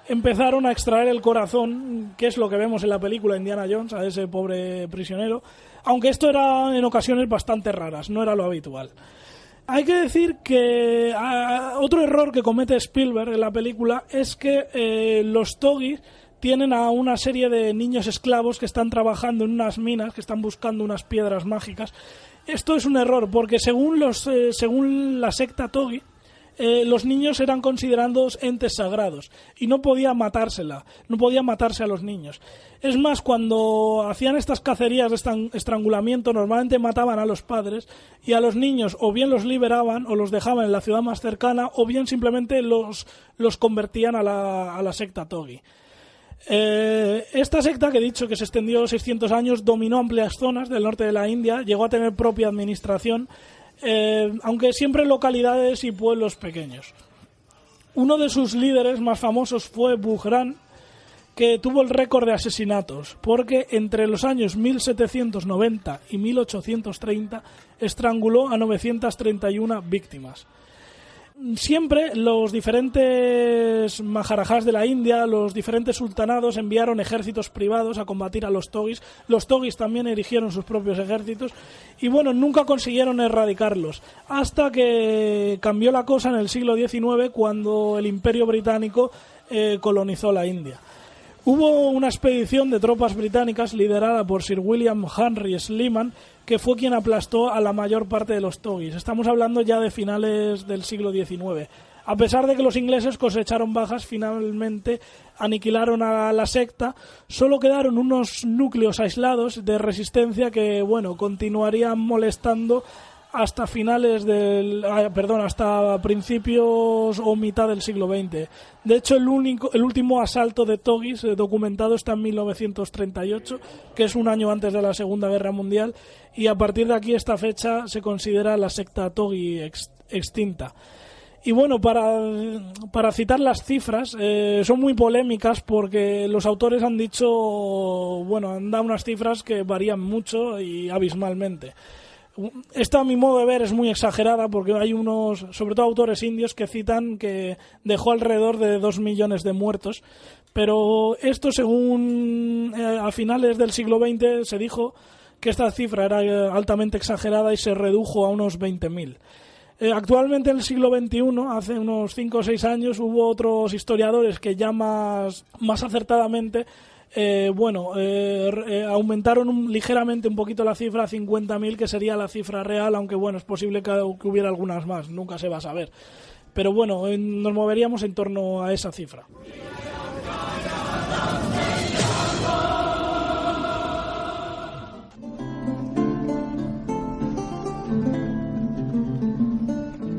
empezaron a extraer el corazón, que es lo que vemos en la película Indiana Jones, a ese pobre prisionero, aunque esto era en ocasiones bastante raras, no era lo habitual. Hay que decir que otro error que comete Spielberg en la película es que los Togis tienen a una serie de niños esclavos que están trabajando en unas minas, que están buscando unas piedras mágicas. Esto es un error, porque según la secta Togi, los niños eran considerados entes sagrados y no podía matarse a los niños. Es más, cuando hacían estas cacerías de estrangulamiento, normalmente mataban a los padres, y a los niños o bien los liberaban o los dejaban en la ciudad más cercana, o bien simplemente los convertían a la secta Togi. Esta secta, que he dicho que se extendió 600 años, dominó amplias zonas del norte de la India, llegó a tener propia administración, aunque siempre en localidades y pueblos pequeños. Uno de sus líderes más famosos fue Bujran, que tuvo el récord de asesinatos, porque entre los años 1790 y 1830 estranguló a 931 víctimas. Siempre los diferentes maharajas de la India, los diferentes sultanados enviaron ejércitos privados a combatir a los Togis. Los Togis también erigieron sus propios ejércitos y bueno, nunca consiguieron erradicarlos, hasta que cambió la cosa en el siglo XIX, cuando el Imperio Británico colonizó la India. Hubo una expedición de tropas británicas liderada por Sir William Henry Sleeman, que fue quien aplastó a la mayor parte de los Togis. Estamos hablando ya de finales del siglo XIX. A pesar de que los ingleses cosecharon bajas, finalmente aniquilaron a la secta. Solo quedaron unos núcleos aislados de resistencia que, bueno, continuarían molestando hasta hasta principios o mitad del siglo XX. De hecho, el último asalto de Togis documentado está en 1938, que es un año antes de la Segunda Guerra Mundial, y a partir de aquí, esta fecha, se considera la secta Togi extinta. Y bueno, para citar las cifras, son muy polémicas, porque los autores han dado unas cifras que varían mucho y abismalmente. Esta, a mi modo de ver, es muy exagerada, porque hay unos, sobre todo autores indios, que citan que dejó alrededor de 2 millones de muertos, pero esto, según a finales del siglo XX se dijo que esta cifra era altamente exagerada y se redujo a unos 20.000. Actualmente, en el siglo XXI, hace unos 5 o 6 años, hubo otros historiadores que ya más acertadamente aumentaron ligeramente un poquito la cifra a 50.000, que sería la cifra real, aunque bueno, es posible que hubiera algunas más, nunca se va a saber. Pero bueno, nos moveríamos en torno a esa cifra.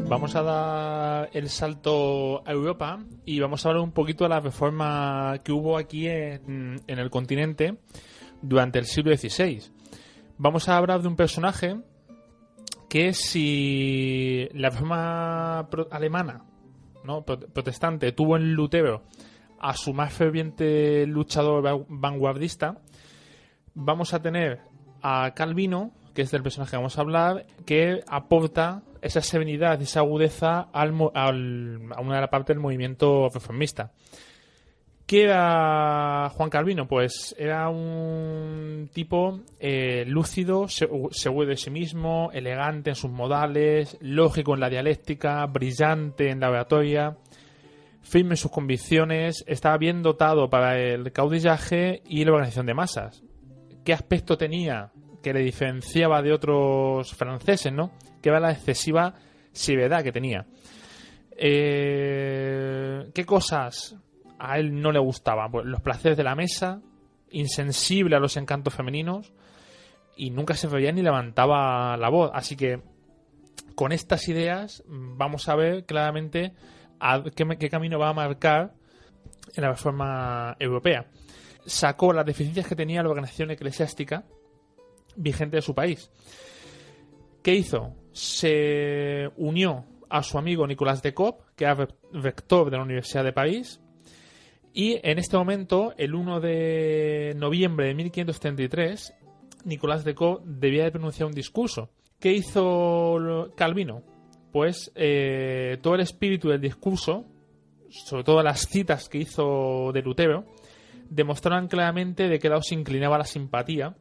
Vamos a dar el salto a Europa y vamos a hablar un poquito de la reforma que hubo aquí en el continente durante el siglo XVI. Vamos a hablar de un personaje que, si la reforma alemana, ¿no?, protestante, tuvo en Lutero a su más ferviente luchador vanguardista, vamos a tener a Calvino, que es del personaje que vamos a hablar, que aporta esa serenidad, esa agudeza a una de las partes del movimiento reformista. ¿Qué era Juan Calvino? Pues era un tipo lúcido, seguro de sí mismo, elegante en sus modales, lógico en la dialéctica, brillante en la oratoria, firme en sus convicciones, estaba bien dotado para el caudillaje y la organización de masas. ¿Qué aspecto tenía que le diferenciaba de otros franceses, ¿no? Que era la excesiva severidad que tenía. ¿Qué cosas a él no le gustaban? Pues los placeres de la mesa, insensible a los encantos femeninos, y nunca se veía ni levantaba la voz. Así que con estas ideas vamos a ver claramente qué camino va a marcar en la reforma europea. Sacó las deficiencias que tenía la organización eclesiástica vigente de su país. ¿Qué hizo? Se unió a su amigo Nicolas de Cobb, que era rector de la Universidad de París, y en este momento, el 1 de noviembre de 1533, Nicolas de Cobb debía de pronunciar un discurso. ¿Qué hizo Calvino? Pues todo el espíritu del discurso, sobre todo las citas que hizo de Lutero, demostraban claramente de qué lado se inclinaba la simpatía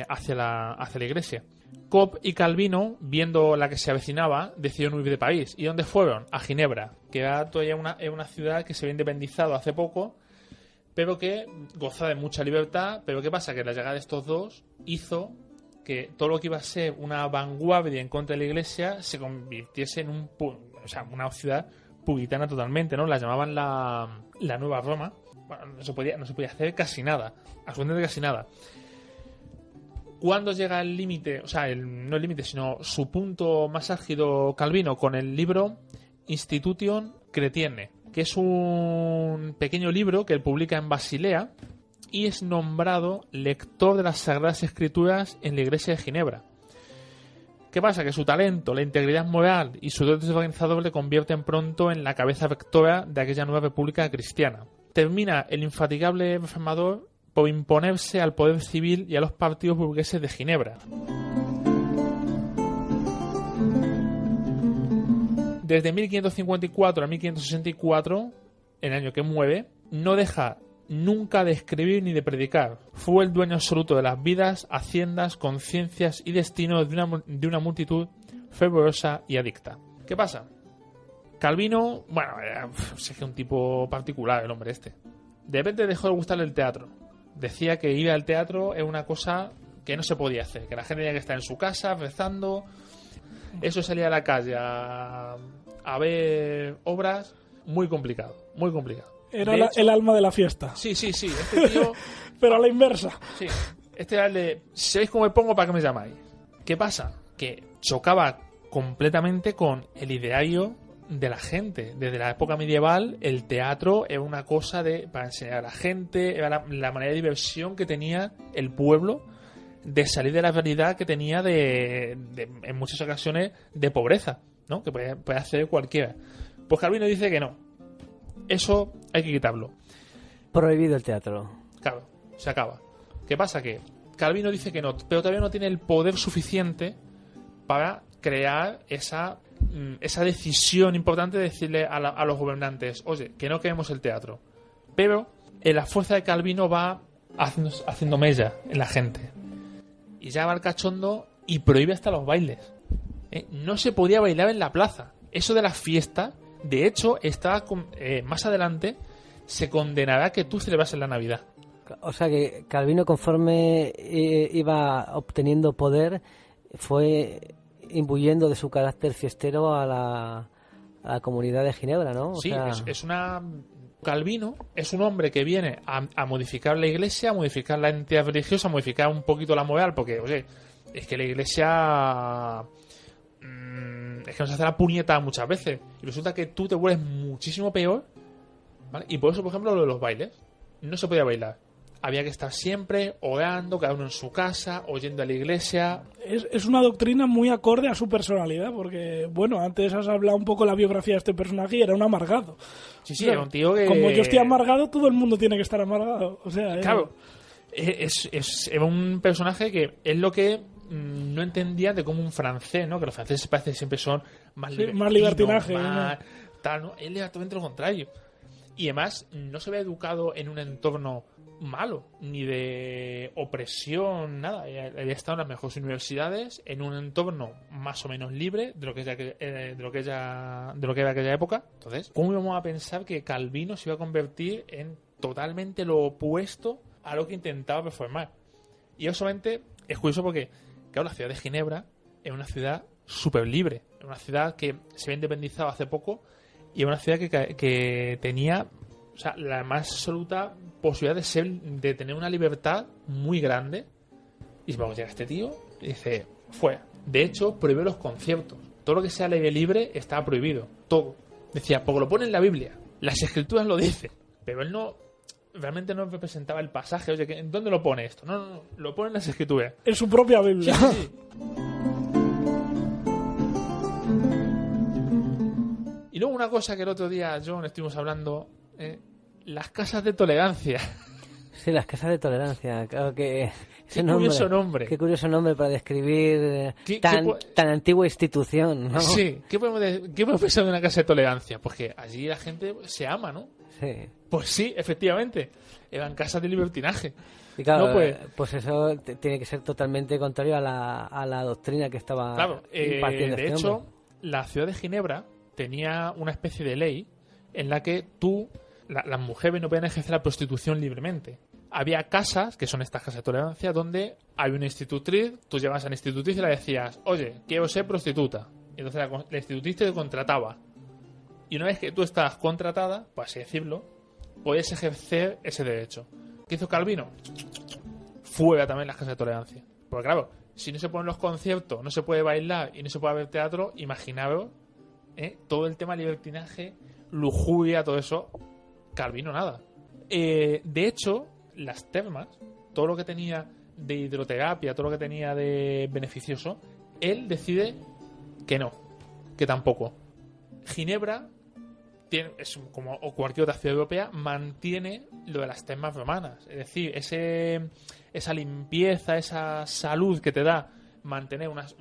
hacia la Iglesia. Cobb y Calvino, viendo la que se avecinaba, decidieron huir de París. ¿Y dónde fueron? A Ginebra, que era todavía una ciudad que se había independizado hace poco, pero que goza de mucha libertad. Pero ¿qué pasa? Que la llegada de estos dos hizo que todo lo que iba a ser una vanguardia en contra de la Iglesia se convirtiese en una ciudad puritana totalmente, ¿no? La llamaban la Nueva Roma. Bueno, no se podía hacer casi nada, absolutamente casi nada. ¿Cuándo llega el límite? O sea, no el límite, sino su punto más álgido Calvino con el libro Institution Chrétienne, que es un pequeño libro que él publica en Basilea y es nombrado lector de las Sagradas Escrituras en la Iglesia de Ginebra. ¿Qué pasa? Que su talento, la integridad moral y su dote organizador le convierten pronto en la cabeza rectora de aquella nueva república cristiana. Termina el infatigable reformador por imponerse al poder civil y a los partidos burgueses de Ginebra. Desde 1554 a 1564, el año que muere, no deja nunca de escribir ni de predicar. Fue el dueño absoluto de las vidas, haciendas, conciencias y destinos de una multitud fervorosa y adicta. ¿Qué pasa? Calvino, bueno, es un tipo particular el hombre este. De repente dejó de gustarle el teatro. Decía que ir al teatro es una cosa que no se podía hacer, que la gente tenía que estar en su casa rezando. Eso salía a la calle a ver obras, muy complicado, muy complicado. Era el alma de la fiesta. Sí, este tío... Pero a la inversa. Sí, este era el de, ¿sabéis cómo me pongo para que me llamáis? ¿Qué pasa? Que chocaba completamente con el ideario de la gente. Desde la época medieval, el teatro era una cosa para enseñar a la gente, era la manera de diversión que tenía el pueblo, de salir de la realidad que tenía en muchas ocasiones de pobreza, ¿no? Que puede hacer cualquiera. Pues Calvino dice que no. Eso hay que quitarlo. Prohibido el teatro. Claro, se acaba. ¿Qué pasa? Que Calvino dice que no, pero todavía no tiene el poder suficiente para crear esa decisión importante de decirle a los gobernantes, oye, que no queremos el teatro. Pero la fuerza de Calvino va haciendo mella en la gente. Y ya va el cachondo y prohíbe hasta los bailes. No se podía bailar en la plaza. Eso de las fiestas, de hecho, más adelante se condenará que tú celebrases la Navidad. O sea que Calvino, conforme iba obteniendo poder, fue imbuyendo de su carácter fiestero a la comunidad de Ginebra, ¿no? Calvino es un hombre que viene a modificar la Iglesia, a modificar la entidad religiosa, a modificar un poquito la moral, porque, oye, es que la Iglesia es que nos hace la puñeta muchas veces y resulta que tú te vuelves muchísimo peor, ¿vale? Y por eso, por ejemplo, lo de los bailes, no se podía bailar. Había que estar siempre orando, cada uno en su casa, oyendo a la iglesia. Es una doctrina muy acorde a su personalidad, porque, bueno, antes has hablado un poco de la biografía de este personaje y era un amargado. Sí, era un tío que... Como yo estoy amargado, todo el mundo tiene que estar amargado. O sea, claro, era un personaje que es lo que no entendía de cómo un francés, ¿no? Que los franceses parece que siempre son más libertinaje. Tal, ¿no? Él era totalmente lo contrario. Y además, no se había educado en un entorno malo, ni de opresión, nada. Había estado en las mejores universidades, en un entorno más o menos libre de lo que era aquella época. Entonces, ¿cómo íbamos a pensar que Calvino se iba a convertir en totalmente lo opuesto a lo que intentaba performar? Y obviamente es curioso porque, claro, la ciudad de Ginebra es una ciudad súper libre, es una ciudad que se había independizado hace poco y es una ciudad que tenía, o sea, la más absoluta posibilidad de tener una libertad muy grande. Y vamos, llega este tío y dice, fue. De hecho, prohibió los conciertos. Todo lo que sea ley libre está prohibido. Todo. Decía, porque lo pone en la Biblia. Las escrituras lo dicen. Pero él realmente no representaba el pasaje. Oye, ¿dónde lo pone esto? No, lo pone en las escrituras. En su propia Biblia. Sí. Y luego una cosa que el otro día, John, estuvimos hablando... las casas de tolerancia. Sí, las casas de tolerancia. Claro que... Qué curioso nombre. Qué curioso nombre para describir tan antigua institución, ¿no? Sí. ¿Qué podemos pensar de una casa de tolerancia? Pues que allí la gente se ama, ¿no? Sí. Pues sí, efectivamente. Eran casas de libertinaje. Y claro, no, pues eso tiene que ser totalmente contrario a la doctrina que estaba impartiendo de hecho, la ciudad de Ginebra tenía una especie de ley en la que las mujeres no podían ejercer la prostitución libremente. Había casas, que son estas casas de tolerancia, donde hay una institutriz, tú llegabas a la institutriz y le decías, oye, quiero ser prostituta. Y entonces la institutriz te contrataba. Y una vez que tú estás contratada, por así decirlo, puedes ejercer ese derecho. ¿Qué hizo Calvino? Fuera también las casas de tolerancia. Porque claro, si no se ponen los conciertos, no se puede bailar y no se puede ver teatro, imaginaos todo el tema libertinaje, lujuria, todo eso... Calvino nada. De hecho, las termas, todo lo que tenía de hidroterapia, todo lo que tenía de beneficioso, él decide que no, que tampoco. Ginebra, es como cualquier otra ciudad europea, mantiene lo de las termas romanas. Es decir, esa limpieza, esa salud que te da mantener unas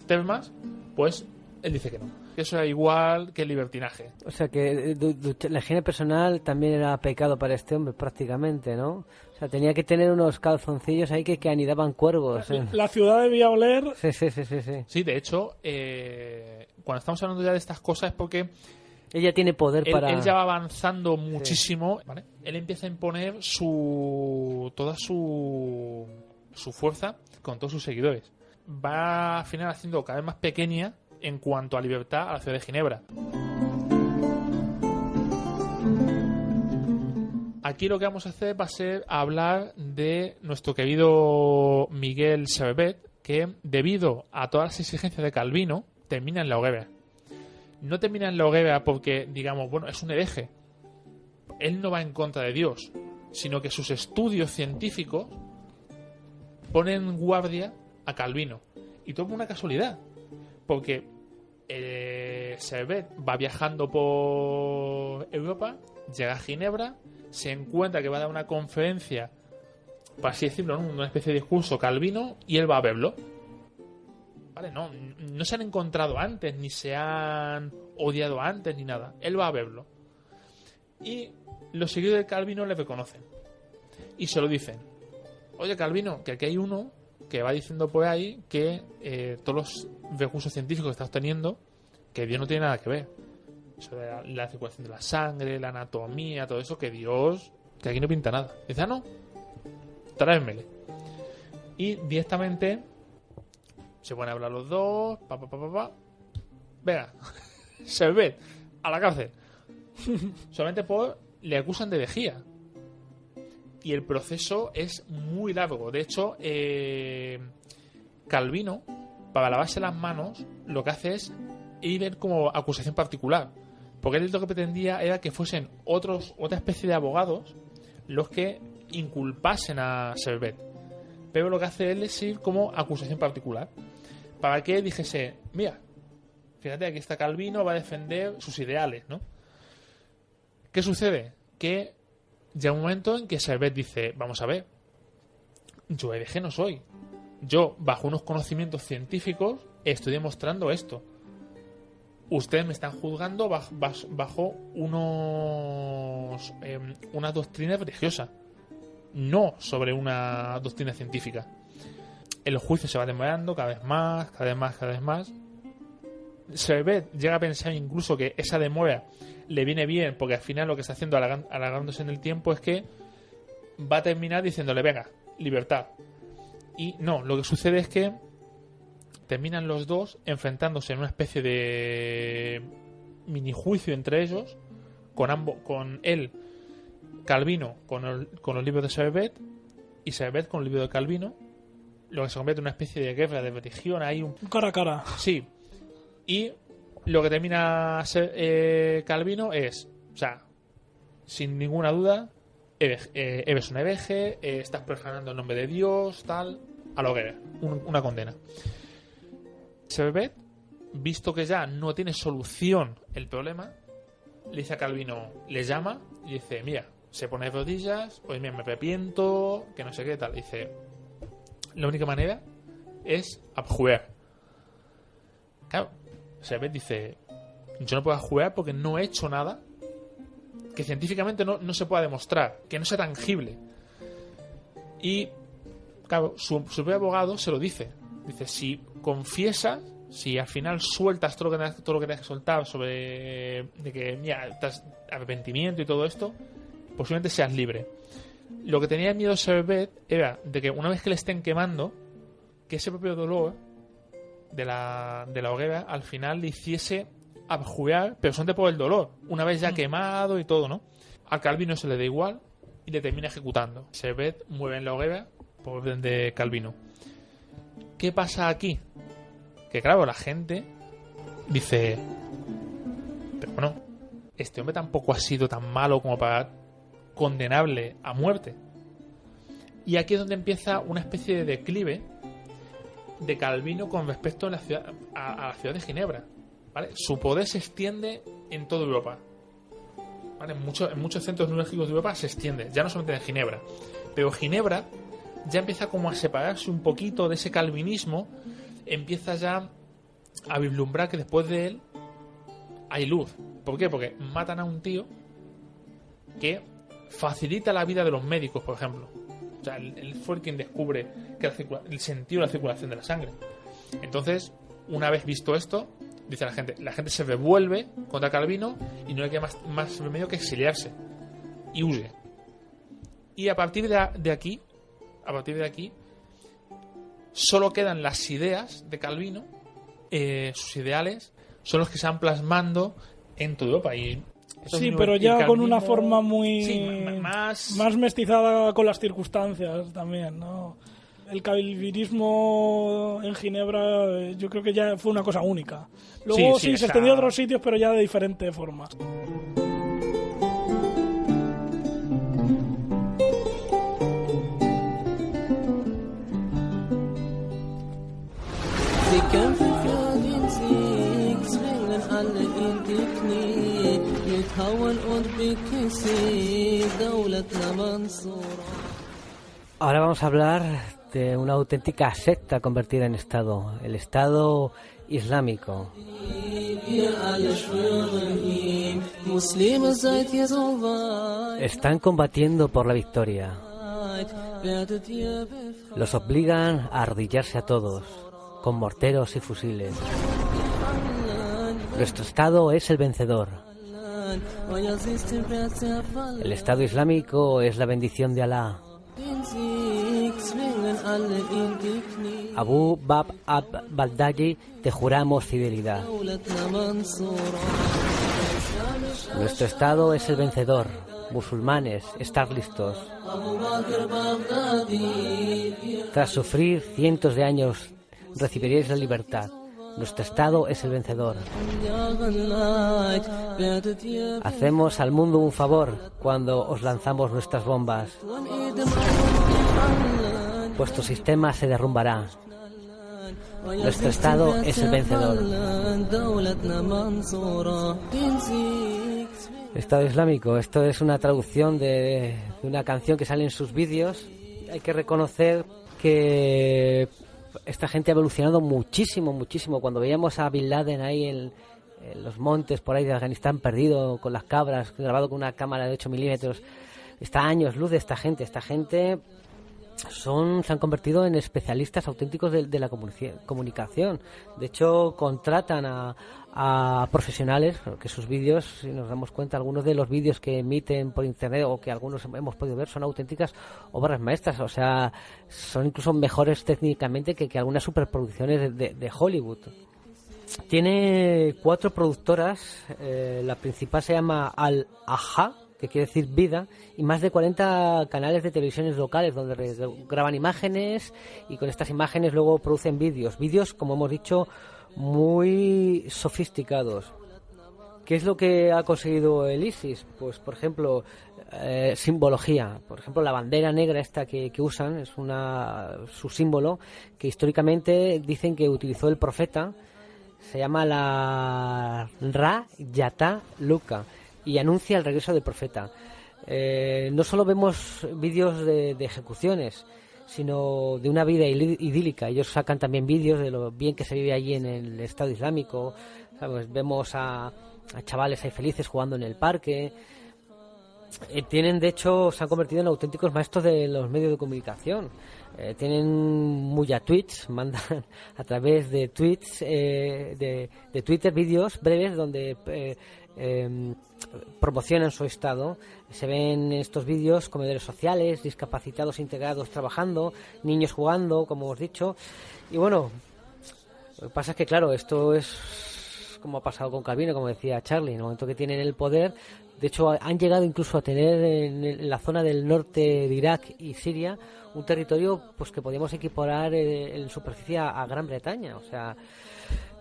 termas, pues él dice que no. Eso es igual que el libertinaje. O sea que la higiene personal también era pecado para este hombre, prácticamente, ¿no? O sea, tenía que tener unos calzoncillos ahí que anidaban cuervos. La ciudad debía oler... Sí. Sí, de hecho, cuando estamos hablando ya de estas cosas es porque... Ella tiene poder para... Él ya va avanzando muchísimo, sí. ¿Vale? Él empieza a imponer toda su fuerza con todos sus seguidores. Va al final haciendo cada vez más pequeña en cuanto a libertad a la ciudad de Ginebra. Aquí lo que vamos a hacer va a ser hablar de nuestro querido Miguel Servet, que debido a todas las exigencias de Calvino termina en la hoguera. No termina en la hoguera porque, digamos, bueno, es un hereje. Él no va en contra de Dios, sino que sus estudios científicos ponen en guardia a Calvino. Y todo por una casualidad. Porque Servet va viajando por Europa, llega a Ginebra, se encuentra que va a dar una conferencia, por así decirlo, ¿no? Una especie de discurso Calvino, y él va a verlo. Vale, no se han encontrado antes, ni se han odiado antes, ni nada. Él va a verlo. Y los seguidores de Calvino le reconocen. Y se lo dicen. Oye, Calvino, que aquí hay uno que va diciendo por ahí que todos los recursos científicos que estás teniendo, que Dios no tiene nada que ver. Eso de la circulación de la sangre, la anatomía, todo eso, que Dios, que aquí no pinta nada. Dice, no, tráemele. Y directamente se ponen a hablar los dos, venga, Servet, a la cárcel. Solamente le acusan de herejía. Y el proceso es muy largo. De hecho, Calvino, para lavarse las manos, lo que hace es ir como acusación particular. Porque él lo que pretendía era que fuesen otra especie de abogados los que inculpasen a Servet. Pero lo que hace él es ir como acusación particular. Para que dijese, mira, fíjate, aquí está Calvino, va a defender sus ideales, ¿no? ¿Qué sucede? Que llega un momento en que Servet dice, vamos a ver, yo hereje no soy. Yo, bajo unos conocimientos científicos, estoy demostrando esto. Ustedes me están juzgando bajo una doctrina religiosa. no sobre una doctrina científica. El juicio se va demorando cada vez más. Sherbet llega a pensar incluso que esa demora le viene bien, porque al final lo que está haciendo alargándose en el tiempo es que va a terminar diciéndole, venga, libertad. Y no, lo que sucede es que terminan los dos enfrentándose en una especie de mini juicio entre ellos, con él, Calvino, con los libros de Sherbet, y Sherbet con el libro de Calvino, lo que se convierte en una especie de guerra de religión. Hay un cara a cara. Sí. Y lo que termina Calvino es, o sea, sin ninguna duda, eres un hereje, estás profanando el nombre de Dios, tal, a la hoguera, una condena. Sherbet, visto que ya no tiene solución el problema, le dice a Calvino, le llama y dice, mira, se pone de rodillas, pues mira, me arrepiento, que no sé qué, tal. Dice, la única manera es abjurar. Claro, Sherbet dice, yo no puedo abjurar porque no he hecho nada que científicamente no se pueda demostrar, que no sea tangible. Y claro, su propio abogado se lo dice. Dice, si confiesas, si al final sueltas todo lo que tienes que soltar sobre de que, mira, estás arrepentimiento y todo esto, posiblemente seas libre. Lo que tenía miedo Sherbet era de que una vez que le estén quemando, que ese propio dolor de la hoguera al final le hiciese abjurar, pero solamente por el dolor, una vez ya quemado y todo, ¿no? Al Calvino se le da igual y le termina ejecutando. Sherbet muere en la hoguera por orden de Calvino. ¿Qué pasa aquí? Que claro, la gente dice, pero bueno, este hombre tampoco ha sido tan malo como para condenarle a muerte. Y aquí es donde empieza una especie de declive de Calvino con respecto a la ciudad de Ginebra, ¿vale? Su poder se extiende en toda Europa, ¿vale? En muchos centros neurálgicos de Europa se extiende, ya no solamente en Ginebra, pero Ginebra ya empieza como a separarse un poquito de ese calvinismo, empieza ya a vislumbrar que después de él hay luz. ¿Por qué? Porque matan a un tío que facilita la vida de los médicos, por ejemplo. O sea, él fue quien descubre que el sentido de la circulación de la sangre. Entonces, una vez visto esto, dice la gente se revuelve contra Calvino y no le queda más remedio que exiliarse y huye. Y a partir de aquí solo quedan las ideas de Calvino, sus ideales son los que se van plasmando en toda Europa. Y sí, pero ya Calvino, con una forma muy más mestizada con las circunstancias también, ¿no? El calvinismo en Ginebra yo creo que ya fue una cosa única. Luego sí se extendió a otros sitios, pero ya de diferente forma. Ahora vamos a hablar de una auténtica secta convertida en Estado, el Estado Islámico. Están combatiendo por la victoria. Los obligan a arrodillarse a todos, con morteros y fusiles. Nuestro Estado es el vencedor. El Estado Islámico es la bendición de Alá. Abu Bakr al-Baghdadi, te juramos fidelidad. Nuestro Estado es el vencedor. Musulmanes, estar listos. Tras sufrir cientos de años, recibiréis la libertad. Nuestro Estado es el vencedor. Hacemos al mundo un favor cuando os lanzamos nuestras bombas. Vuestro sistema se derrumbará. Nuestro Estado es el vencedor. Estado Islámico, esto es una traducción de una canción que sale en sus vídeos. Hay que reconocer que esta gente ha evolucionado muchísimo. Cuando veíamos a Bin Laden ahí en los montes por ahí de Afganistán perdido con las cabras, grabado con una cámara de 8 milímetros, está a años luz de esta gente. Esta gente se han convertido en especialistas auténticos de la comunicación. De hecho, contratan a profesionales, que sus vídeos, si nos damos cuenta, algunos de los vídeos que emiten por internet o que algunos hemos podido ver son auténticas obras maestras. O sea, son incluso mejores técnicamente que algunas superproducciones de Hollywood. Tiene 4 productoras. La principal se llama Al-Aja, que quiere decir vida, y más de 40 canales de televisiones locales donde graban imágenes y con estas imágenes luego producen vídeos, como hemos dicho, muy sofisticados. ¿Qué es lo que ha conseguido el ISIS? Pues, por ejemplo, simbología. Por ejemplo, la bandera negra esta que usan es su símbolo, que históricamente dicen que utilizó el profeta. Se llama la Ra Yatá Luka y anuncia el regreso del profeta. No solo vemos vídeos de ejecuciones, sino de una vida idílica. Ellos sacan también vídeos de lo bien que se vive allí en el Estado Islámico. ¿Sabes? Vemos a chavales ahí felices jugando en el parque. Se han convertido en auténticos maestros de los medios de comunicación. Tienen muya tweets, mandan a través de tweets de Twitter vídeos breves donde promocionan su estado. Se ven estos vídeos comedores sociales, discapacitados integrados trabajando, niños jugando, como hemos dicho. Y bueno, lo que pasa es que claro, esto es como ha pasado con Calvino, como decía Charlie, en el momento que tienen el poder. De hecho, han llegado incluso a tener en la zona del norte de Irak y Siria un territorio pues que podíamos equiparar en superficie a Gran Bretaña. O sea,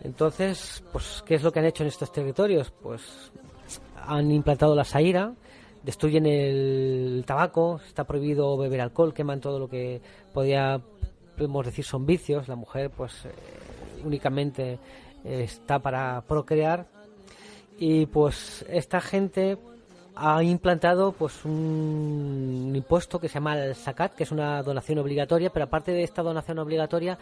entonces, pues, ¿qué es lo que han hecho en estos territorios? Pues han implantado la saíra, destruyen el tabaco, está prohibido beber alcohol, queman todo lo que podemos decir son vicios. La mujer, pues, únicamente está para procrear. Y pues esta gente ha implantado pues un impuesto que se llama el zakat, que es una donación obligatoria, pero aparte de esta donación obligatoria,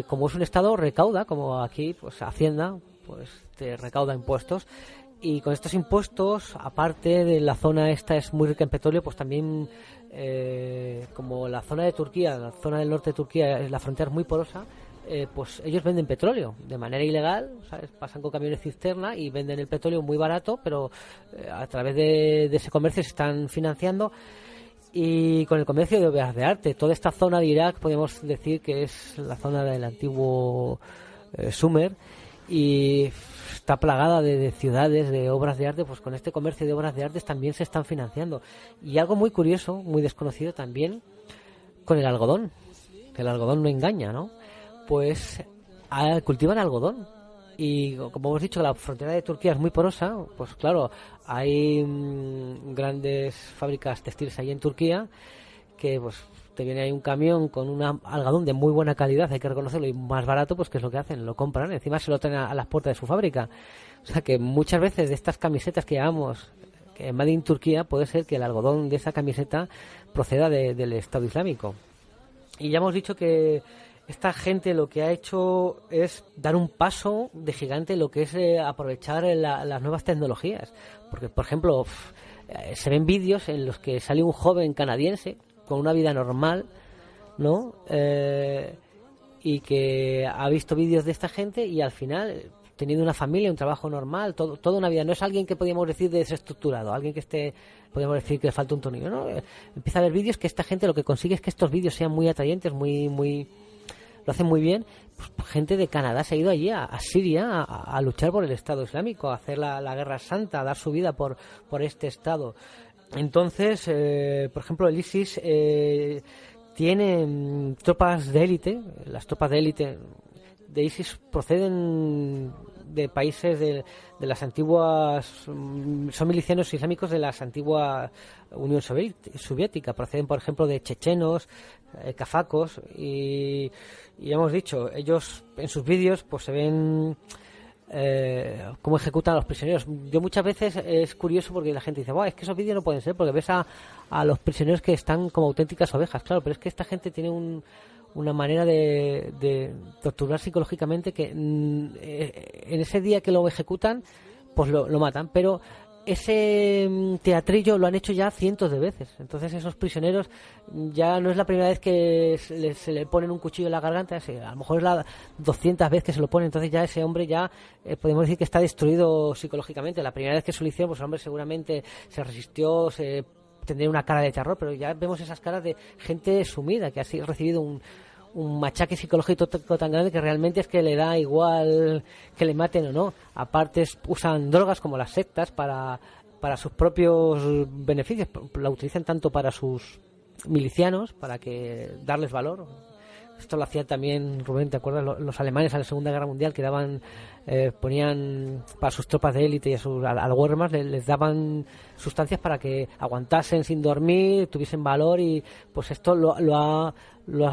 como es un estado, recauda, como aquí pues Hacienda pues te recauda impuestos, y con estos impuestos, aparte de la zona esta es muy rica en petróleo, pues también como la zona de Turquía, la zona del norte de Turquía, la frontera es muy porosa, pues ellos venden petróleo de manera ilegal, ¿sabes? Pasan con camiones cisterna y venden el petróleo muy barato, pero a través de ese comercio se están financiando. Y con el comercio de obras de arte, toda esta zona de Irak podemos decir que es la zona del antiguo Sumer, y está plagada de ciudades, de obras de arte. Pues con este comercio de obras de arte también se están financiando. Y algo muy curioso, muy desconocido también, con el algodón, que el algodón no engaña, ¿no? Pues cultivan algodón, y como hemos dicho, la frontera de Turquía es muy porosa. Pues claro, hay grandes fábricas textiles ahí en Turquía que pues te viene ahí un camión con un algodón de muy buena calidad, hay que reconocerlo, y más barato, pues ¿qué es lo que hacen? Lo compran, encima se lo traen a las puertas de su fábrica. O sea que muchas veces de estas camisetas que llevamos que Made in Turquía, puede ser que el algodón de esa camiseta proceda del Estado Islámico. Y ya hemos dicho que esta gente lo que ha hecho es dar un paso de gigante en lo que es aprovechar las nuevas tecnologías. Porque, por ejemplo, se ven vídeos en los que sale un joven canadiense con una vida normal, ¿no? Y que ha visto vídeos de esta gente y al final, teniendo una familia, un trabajo normal, toda una vida. No es alguien que podríamos decir desestructurado, alguien que podríamos decir que le falta un tornillo, ¿no? Empieza a ver vídeos que esta gente lo que consigue es que estos vídeos sean muy atrayentes, lo hacen muy bien. Pues, gente de Canadá se ha ido allí a Siria a luchar por el Estado Islámico, a hacer la guerra santa, a dar su vida por este Estado. Entonces, por ejemplo, el ISIS tiene tropas de élite. Las tropas de élite de ISIS proceden de países de las antiguas, son milicianos islámicos de las antiguas Unión Soviética. Proceden, por ejemplo, de chechenos, cafacos, y ya hemos dicho, ellos en sus vídeos pues se ven cómo ejecutan a los prisioneros. Yo muchas veces es curioso porque la gente dice, es que esos vídeos no pueden ser, porque ves a los prisioneros que están como auténticas ovejas. Claro, pero es que esta gente tiene una manera de torturar psicológicamente que en ese día que lo ejecutan pues lo matan, pero ese teatrillo lo han hecho ya cientos de veces. Entonces esos prisioneros ya no es la primera vez que se le ponen un cuchillo en la garganta, a lo mejor es la 200 veces que se lo ponen. Entonces ya ese hombre ya podemos decir que está destruido psicológicamente. La primera vez que se lo hicieron, pues el hombre seguramente se resistió, tendría una cara de terror, pero ya vemos esas caras de gente sumida que ha recibido un machaque psicológico tan grande que realmente es que le da igual que le maten o no. Aparte usan drogas como las sectas para sus propios beneficios, la utilizan tanto para sus milicianos, para que darles valor. Esto lo hacían también, Rubén, ¿te acuerdas? Los alemanes en la Segunda Guerra Mundial, que ponían para sus tropas de élite y a los Wehrmacht les daban sustancias para que aguantasen sin dormir, tuviesen valor, y pues esto lo ha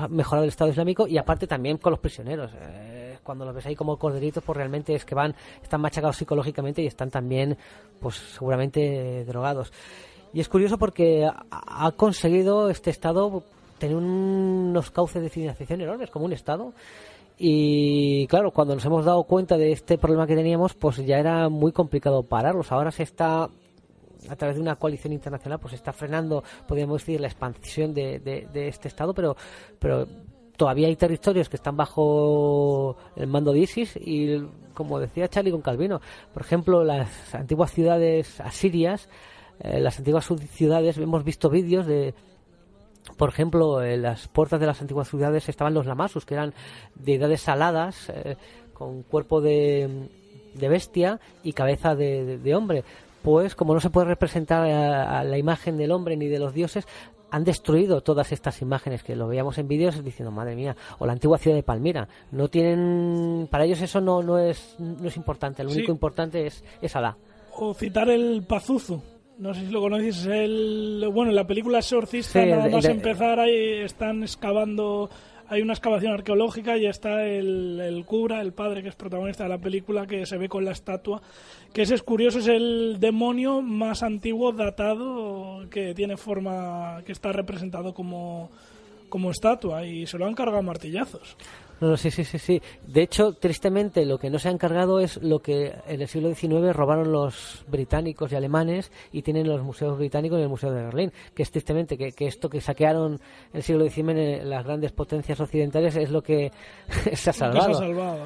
mejorado el Estado Islámico. Y aparte también con los prisioneros, cuando los ves ahí como corderitos, pues realmente es que están machacados psicológicamente y están también pues seguramente drogados. Y es curioso porque ha conseguido este Estado tener unos cauces de financiación enormes como un Estado. Y claro, cuando nos hemos dado cuenta de este problema que teníamos, pues ya era muy complicado pararlos. Ahora se está, a través de una coalición internacional, pues se está frenando, podríamos decir, la expansión de este Estado, pero todavía hay territorios que están bajo el mando de ISIS. Y como decía Charlie con Calvino, por ejemplo, las antiguas ciudades asirias, las antiguas ciudades, hemos visto vídeos de, por ejemplo, en las puertas de las antiguas ciudades estaban los lamasus, que eran deidades aladas, con cuerpo de bestia y cabeza de hombre. Pues como no se puede representar a la imagen del hombre ni de los dioses, han destruido todas estas imágenes, que lo veíamos en vídeos diciendo, madre mía. O la antigua ciudad de Palmira, no tienen, para ellos eso no es importante, lo único importante es Alá. O citar el Pazuzu. No sé si lo conocéis, en la película Exorcista, nada más empezar, ahí están excavando, hay una excavación arqueológica y está el cura, el padre que es protagonista de la película, que se ve con la estatua, que ese es curioso, es el demonio más antiguo datado que tiene forma, que está representado como estatua, y se lo han cargado a martillazos. No, sí. De hecho, tristemente, lo que no se han cargado es lo que en el siglo XIX robaron los británicos y alemanes y tienen los museos británicos y el Museo de Berlín, que es tristemente que esto que saquearon en el siglo XIX las grandes potencias occidentales es lo que se ha salvado.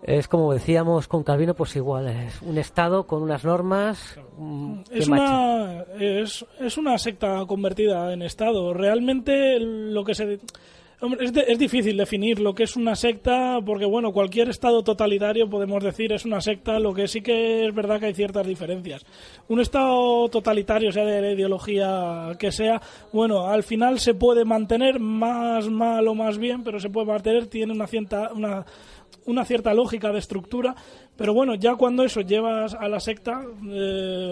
Es como decíamos con Calvino, pues igual, es un Estado con unas normas. Es una secta convertida en Estado. Realmente lo que se... Hombre, es difícil definir lo que es una secta, porque bueno, cualquier Estado totalitario, podemos decir, es una secta. Lo que sí que es verdad que hay ciertas diferencias. Un Estado totalitario, sea de la ideología que sea, bueno, al final se puede mantener, más mal o más bien, pero se puede mantener, tiene una cierta lógica de estructura. Pero bueno, ya cuando eso llevas a la secta,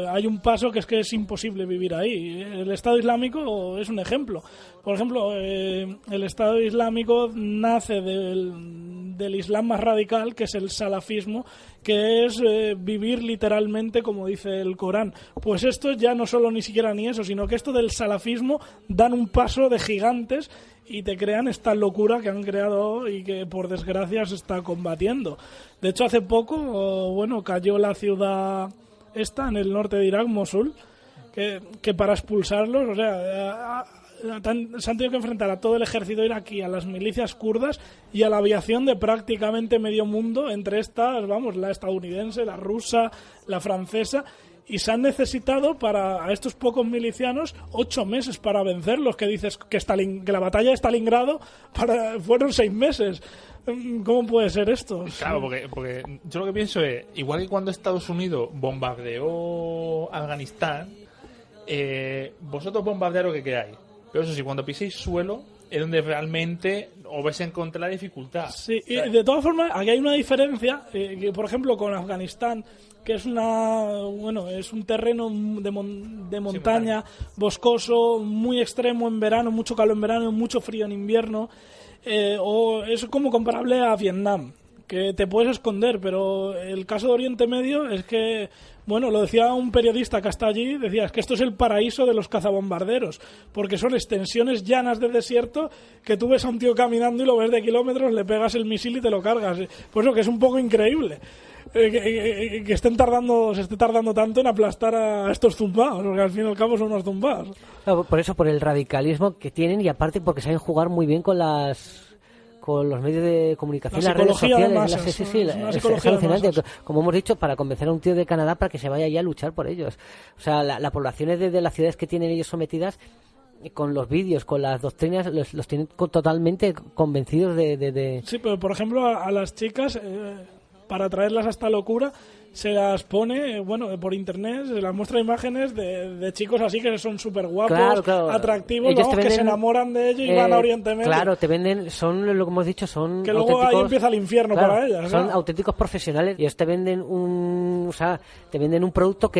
hay un paso que es imposible vivir ahí. El Estado Islámico es un ejemplo. Por ejemplo, el Estado Islámico nace del Islam más radical, que es el salafismo, que es vivir literalmente como dice el Corán. Pues esto ya no solo ni siquiera ni eso, sino que esto del salafismo dan un paso de gigantes y te crean esta locura que han creado y que por desgracia se está combatiendo. De hecho, hace poco, cayó la ciudad esta en el norte de Irak, Mosul, que para expulsarlos, o sea, se han tenido que enfrentar a todo el ejército iraquí, a las milicias kurdas y a la aviación de prácticamente medio mundo, entre estas, la estadounidense, la rusa, la francesa. Y se han necesitado a estos pocos milicianos 8 meses para vencerlos, que dices que la batalla de Stalingrado fueron 6 meses. ¿Cómo puede ser esto? Claro, porque yo lo que pienso es, igual que cuando Estados Unidos bombardeó Afganistán, vosotros bombardead lo que queráis, pero eso sí, cuando piséis suelo es donde realmente os vais a encontrar la dificultad. Sí, y de todas formas, aquí hay una diferencia, que por ejemplo con Afganistán, que es un terreno de montaña, boscoso, muy extremo en verano, mucho calor en verano, mucho frío en invierno, o es como comparable a Vietnam, que te puedes esconder, pero el caso de Oriente Medio es que, lo decía un periodista que está allí, decía, es que esto es el paraíso de los cazabombarderos, porque son extensiones llanas de desierto que tú ves a un tío caminando y lo ves de kilómetros, le pegas el misil y te lo cargas. Pues eso, que es un poco increíble. que se esté tardando tanto en aplastar a estos zumbaos, porque al fin y al cabo son unos zumbaos. Claro, por eso, por el radicalismo que tienen, y aparte porque saben jugar muy bien con los medios de comunicación, las redes sociales. Es alucinante. Como hemos dicho, para convencer a un tío de Canadá para que se vaya allá a luchar por ellos. O sea, la población de las ciudades que tienen ellos sometidas, con los vídeos, con las doctrinas, los tienen totalmente convencidos de... Sí, pero por ejemplo a las chicas, para traerlas a esta locura, se las pone, por internet, se las muestra imágenes de chicos así que son súper guapos, atractivos, que se enamoran de ellos y van a Oriente Medio. Claro, te venden, son lo que hemos dicho, son que luego ahí empieza el infierno para ellas. Son auténticos profesionales y ellos te venden un producto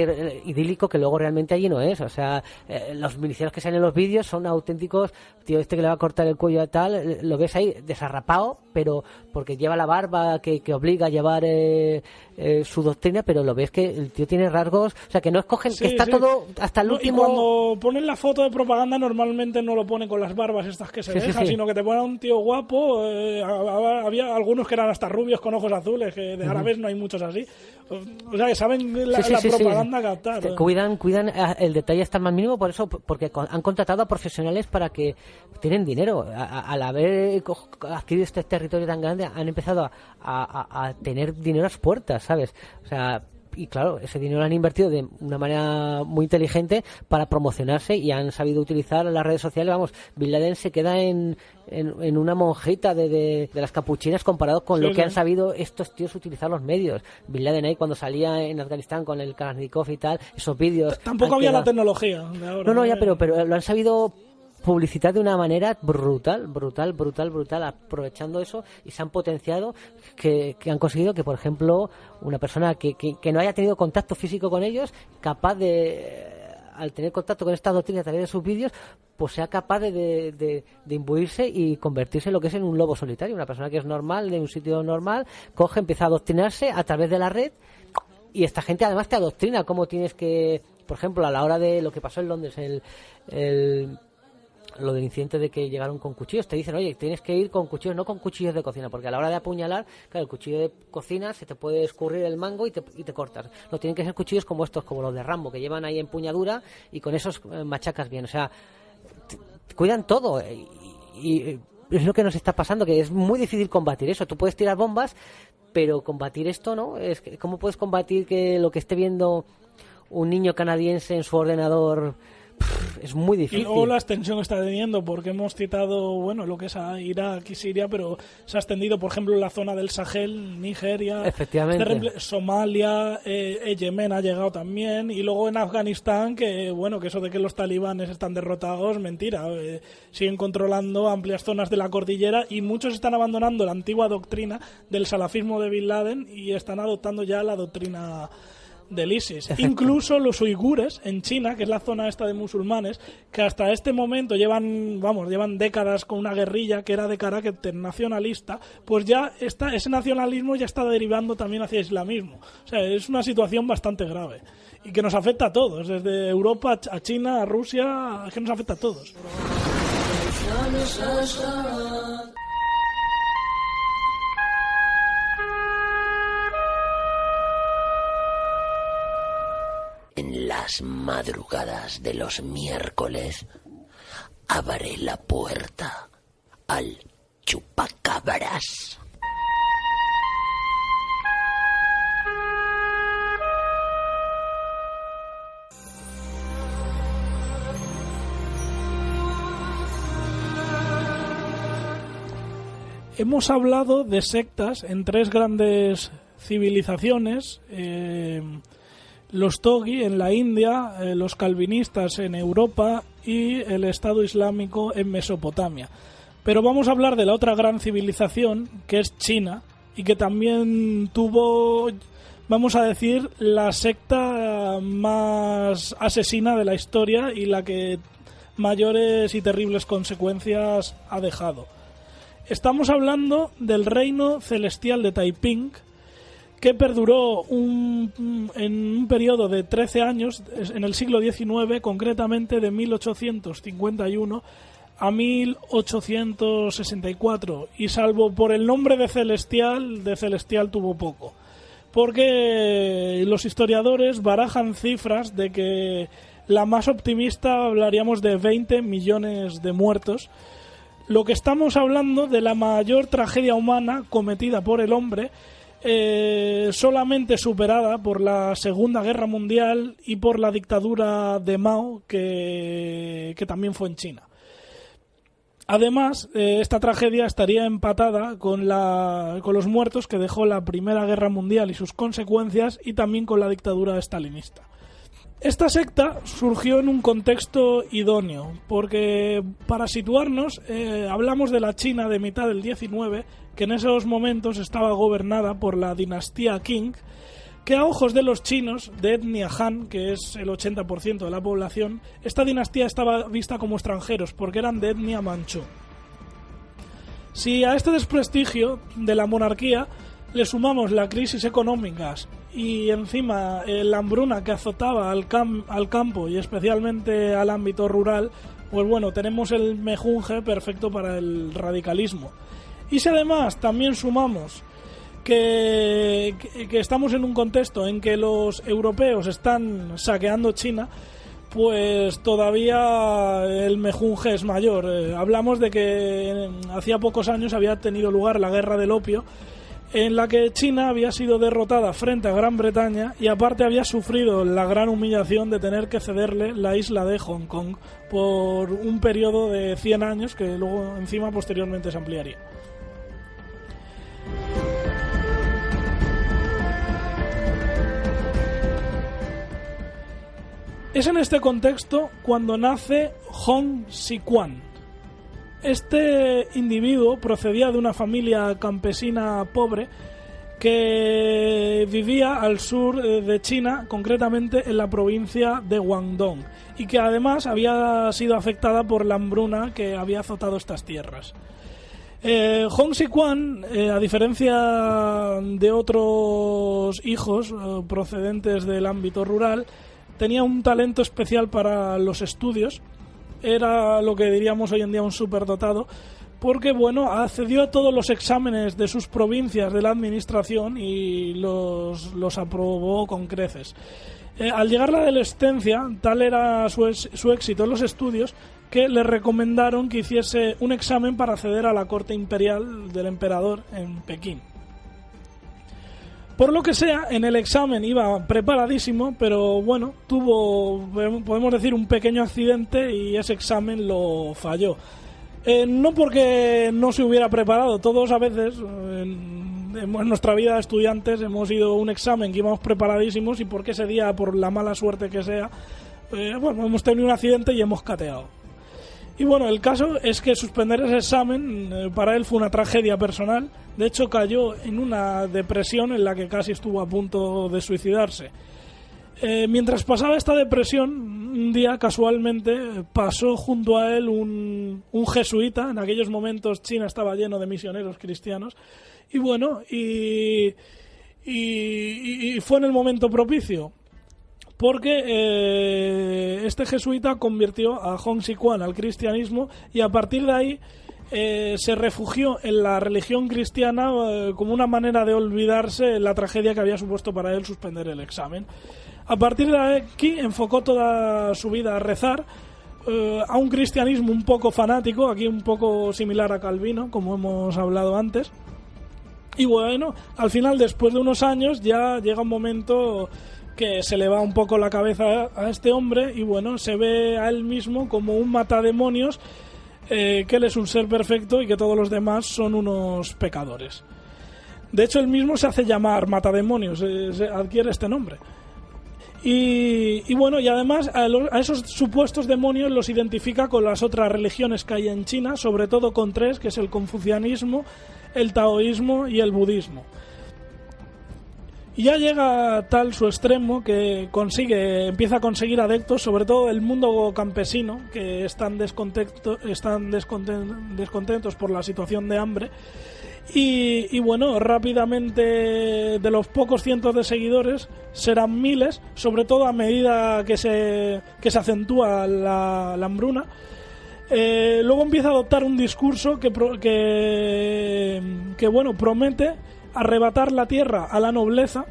idílico que luego realmente allí no es. O sea, los milicianos que salen en los vídeos son auténticos, tío, que le va a cortar el cuello a tal, lo ves ahí desarrapado, pero porque lleva la barba que obliga a llevar su doctrina, pero lo ves que el tío tiene rasgos, o sea, que no escogen, que está todo hasta el último. Y cuando ponen la foto de propaganda normalmente no lo ponen con las barbas estas que se dejan, sino que te ponen a un tío guapo. Había algunos que eran hasta rubios con ojos azules, que de árabes no hay muchos así. O sea, que saben la propaganda captar. Cuidan el detalle hasta el más mínimo, por eso, porque han contratado a profesionales para que tienen dinero. Al haber adquirido este territorio tan grande, han empezado a tener dinero a las puertas, ¿sabes? O sea, y claro, ese dinero lo han invertido de una manera muy inteligente para promocionarse y han sabido utilizar las redes sociales. Vamos, Bin Laden se queda en una monjita de las capuchinas comparado con lo que han sabido estos tíos utilizar los medios. Bin Laden ahí cuando salía en Afganistán con el Kalashnikov y tal, esos vídeos... Tampoco había la tecnología de ahora. No, ya, pero lo han sabido publicitar de una manera brutal, aprovechando eso, y se han potenciado, que han conseguido que, por ejemplo, una persona que no haya tenido contacto físico con ellos, capaz de, al tener contacto con esta doctrina a través de sus vídeos, pues sea capaz de imbuirse y convertirse en lo que es en un lobo solitario, una persona que es normal, de un sitio normal, empieza a adoctrinarse a través de la red, y esta gente además te adoctrina cómo tienes que, por ejemplo, a la hora de lo que pasó en Londres, lo del incidente de que llegaron con cuchillos, te dicen, oye, tienes que ir con cuchillos, no con cuchillos de cocina, porque a la hora de apuñalar, claro, el cuchillo de cocina se te puede escurrir el mango y te cortas. No tienen que ser cuchillos como estos, como los de Rambo, que llevan ahí empuñadura y con esos machacas bien. O sea, cuidan todo y es lo que nos está pasando, que es muy difícil combatir eso. Tú puedes tirar bombas, pero combatir esto, ¿no? ¿Cómo puedes combatir que lo que esté viendo un niño canadiense en su ordenador? Es muy difícil. Y luego la extensión está teniendo, porque hemos citado, lo que es a Irak y Siria, pero se ha extendido, por ejemplo, en la zona del Sahel, Nigeria, efectivamente, Somalia, Yemen ha llegado también, y luego en Afganistán, que eso de que los talibanes están derrotados, mentira, siguen controlando amplias zonas de la cordillera y muchos están abandonando la antigua doctrina del salafismo de Bin Laden y están adoptando ya la doctrina del ISIS. Incluso los uigures en China, que es la zona esta de musulmanes, que hasta este momento llevan décadas con una guerrilla que era de carácter nacionalista, pues ya ese nacionalismo ya está derivando también hacia islamismo. O sea, es una situación bastante grave y que nos afecta a todos, desde Europa a China, a Rusia, que nos afecta a todos. En las madrugadas de los miércoles, abre la puerta al chupacabras. Hemos hablado de sectas en tres grandes civilizaciones, los Togi en la India, los calvinistas en Europa y el Estado Islámico en Mesopotamia. Pero vamos a hablar de la otra gran civilización, que es China, y que también tuvo, vamos a decir, la secta más asesina de la historia y la que mayores y terribles consecuencias ha dejado. Estamos hablando del reino celestial de Taiping, que perduró en un periodo de 13 años, en el siglo XIX, concretamente de 1851 a 1864, y salvo por el nombre de celestial tuvo poco. porque los historiadores barajan cifras de que la más optimista hablaríamos de 20 millones de muertos. Lo que estamos hablando de la mayor tragedia humana cometida por el hombre, solamente superada por la Segunda Guerra Mundial y por la dictadura de Mao, que también fue en China. Además, esta tragedia estaría empatada con los muertos que dejó la Primera Guerra Mundial y sus consecuencias, y también con la dictadura stalinista. Esta secta surgió en un contexto idóneo, porque para situarnos, hablamos de la China de mitad del 19, que en esos momentos estaba gobernada por la dinastía Qing, que a ojos de los chinos, de etnia Han, que es el 80% de la población, esta dinastía estaba vista como extranjeros, porque eran de etnia manchú. Si a este desprestigio de la monarquía le sumamos la crisis económica y encima la hambruna que azotaba al campo y especialmente al ámbito rural, pues bueno, tenemos el mejunje perfecto para el radicalismo. Y si además también sumamos que estamos en un contexto en que los europeos están saqueando China, pues todavía el mejunje es mayor. Hablamos de que hacía pocos años había tenido lugar la Guerra del Opio, en la que China había sido derrotada frente a Gran Bretaña y aparte había sufrido la gran humillación de tener que cederle la isla de Hong Kong por un periodo de 100 años que luego encima posteriormente se ampliaría. Es en este contexto cuando nace Hong Xiuquan. Este individuo procedía de una familia campesina pobre que vivía al sur de China, concretamente en la provincia de Guangdong, y que además había sido afectada por la hambruna que había azotado estas tierras. Hong Xiuquan, a diferencia de otros hijos procedentes del ámbito rural, tenía un talento especial para los estudios. Era lo que diríamos hoy en día un superdotado, porque bueno, accedió a todos los exámenes de sus provincias de la administración y los aprobó con creces. Al llegar a la adolescencia, tal era su éxito en los estudios que le recomendaron que hiciese un examen para acceder a la corte imperial del emperador en Pekín. Por lo que sea, en el examen iba preparadísimo, pero bueno, tuvo, podemos decir, un pequeño accidente y ese examen lo falló. No porque no se hubiera preparado, todos a veces en nuestra vida de estudiantes hemos ido a un examen que íbamos preparadísimos y porque ese día, por la mala suerte que sea, bueno, hemos tenido un accidente y hemos cateado. Y bueno, el caso es que suspender ese examen para él fue una tragedia personal. De hecho, cayó en una depresión en la que casi estuvo a punto de suicidarse. Mientras pasaba esta depresión, un día casualmente pasó junto a él un jesuita. En aquellos momentos China estaba lleno de misioneros cristianos. Y bueno, y fue en el momento propicio, porque este jesuita convirtió a Hong Xiuquan al cristianismo y a partir de ahí se refugió en la religión cristiana como una manera de olvidarse la tragedia que había supuesto para él suspender el examen. A partir de aquí enfocó toda su vida a rezar, a un cristianismo un poco fanático, aquí un poco similar a Calvino, como hemos hablado antes. Y bueno, al final, después de unos años, ya llega un momento que se le va un poco la cabeza a este hombre y bueno, se ve a él mismo como un matademonios, que él es un ser perfecto y que todos los demás son unos pecadores. De hecho, él mismo se hace llamar matademonios, adquiere este nombre. Y bueno, y además a esos supuestos demonios los identifica con las otras religiones que hay en China, sobre todo con tres, que es el confucianismo, el taoísmo y el budismo. Y ya llega tal su extremo que empieza a conseguir adeptos, sobre todo el mundo campesino, que están descontentos por la situación de hambre. Y bueno, rápidamente de los pocos cientos de seguidores serán miles, sobre todo a medida que se acentúa la hambruna. Luego empieza a adoptar un discurso que bueno, promete arrebatar la tierra a la nobleza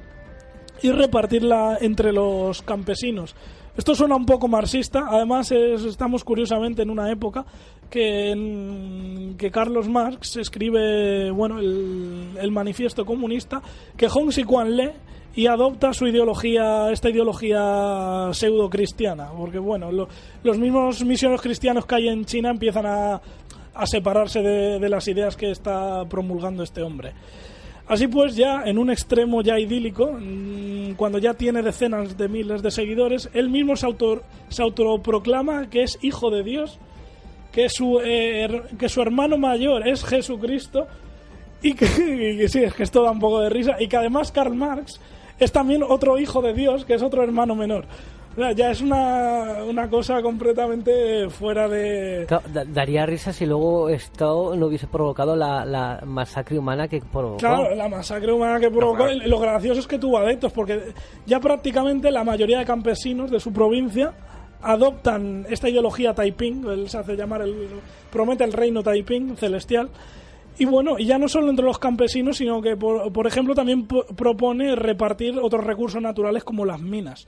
y repartirla entre los campesinos. Esto suena un poco marxista, además estamos curiosamente en una época que Carlos Marx escribe el manifiesto comunista, que Hong Xiuquan lee y adopta esta ideología pseudo-cristiana, porque los mismos misioneros cristianos que hay en China empiezan a separarse de las ideas que está promulgando este hombre. Así pues, ya en un extremo ya idílico, cuando ya tiene decenas de miles de seguidores, él mismo se autoproclama que es hijo de Dios, que su hermano mayor es Jesucristo, y que sí, es que esto da un poco de risa, y que además Karl Marx es también otro hijo de Dios, que es otro hermano menor. O sea, ya es una cosa completamente fuera de... Claro, daría risa si luego esto no hubiese provocado la masacre humana que provocó. Claro, la masacre humana que provocó. No, lo gracioso es que tuvo adeptos, porque ya prácticamente la mayoría de campesinos de su provincia adoptan esta ideología Taiping. Él se hace llamar, promete el reino Taiping celestial. Y y ya no solo entre los campesinos, sino que, por ejemplo, también propone repartir otros recursos naturales como las minas.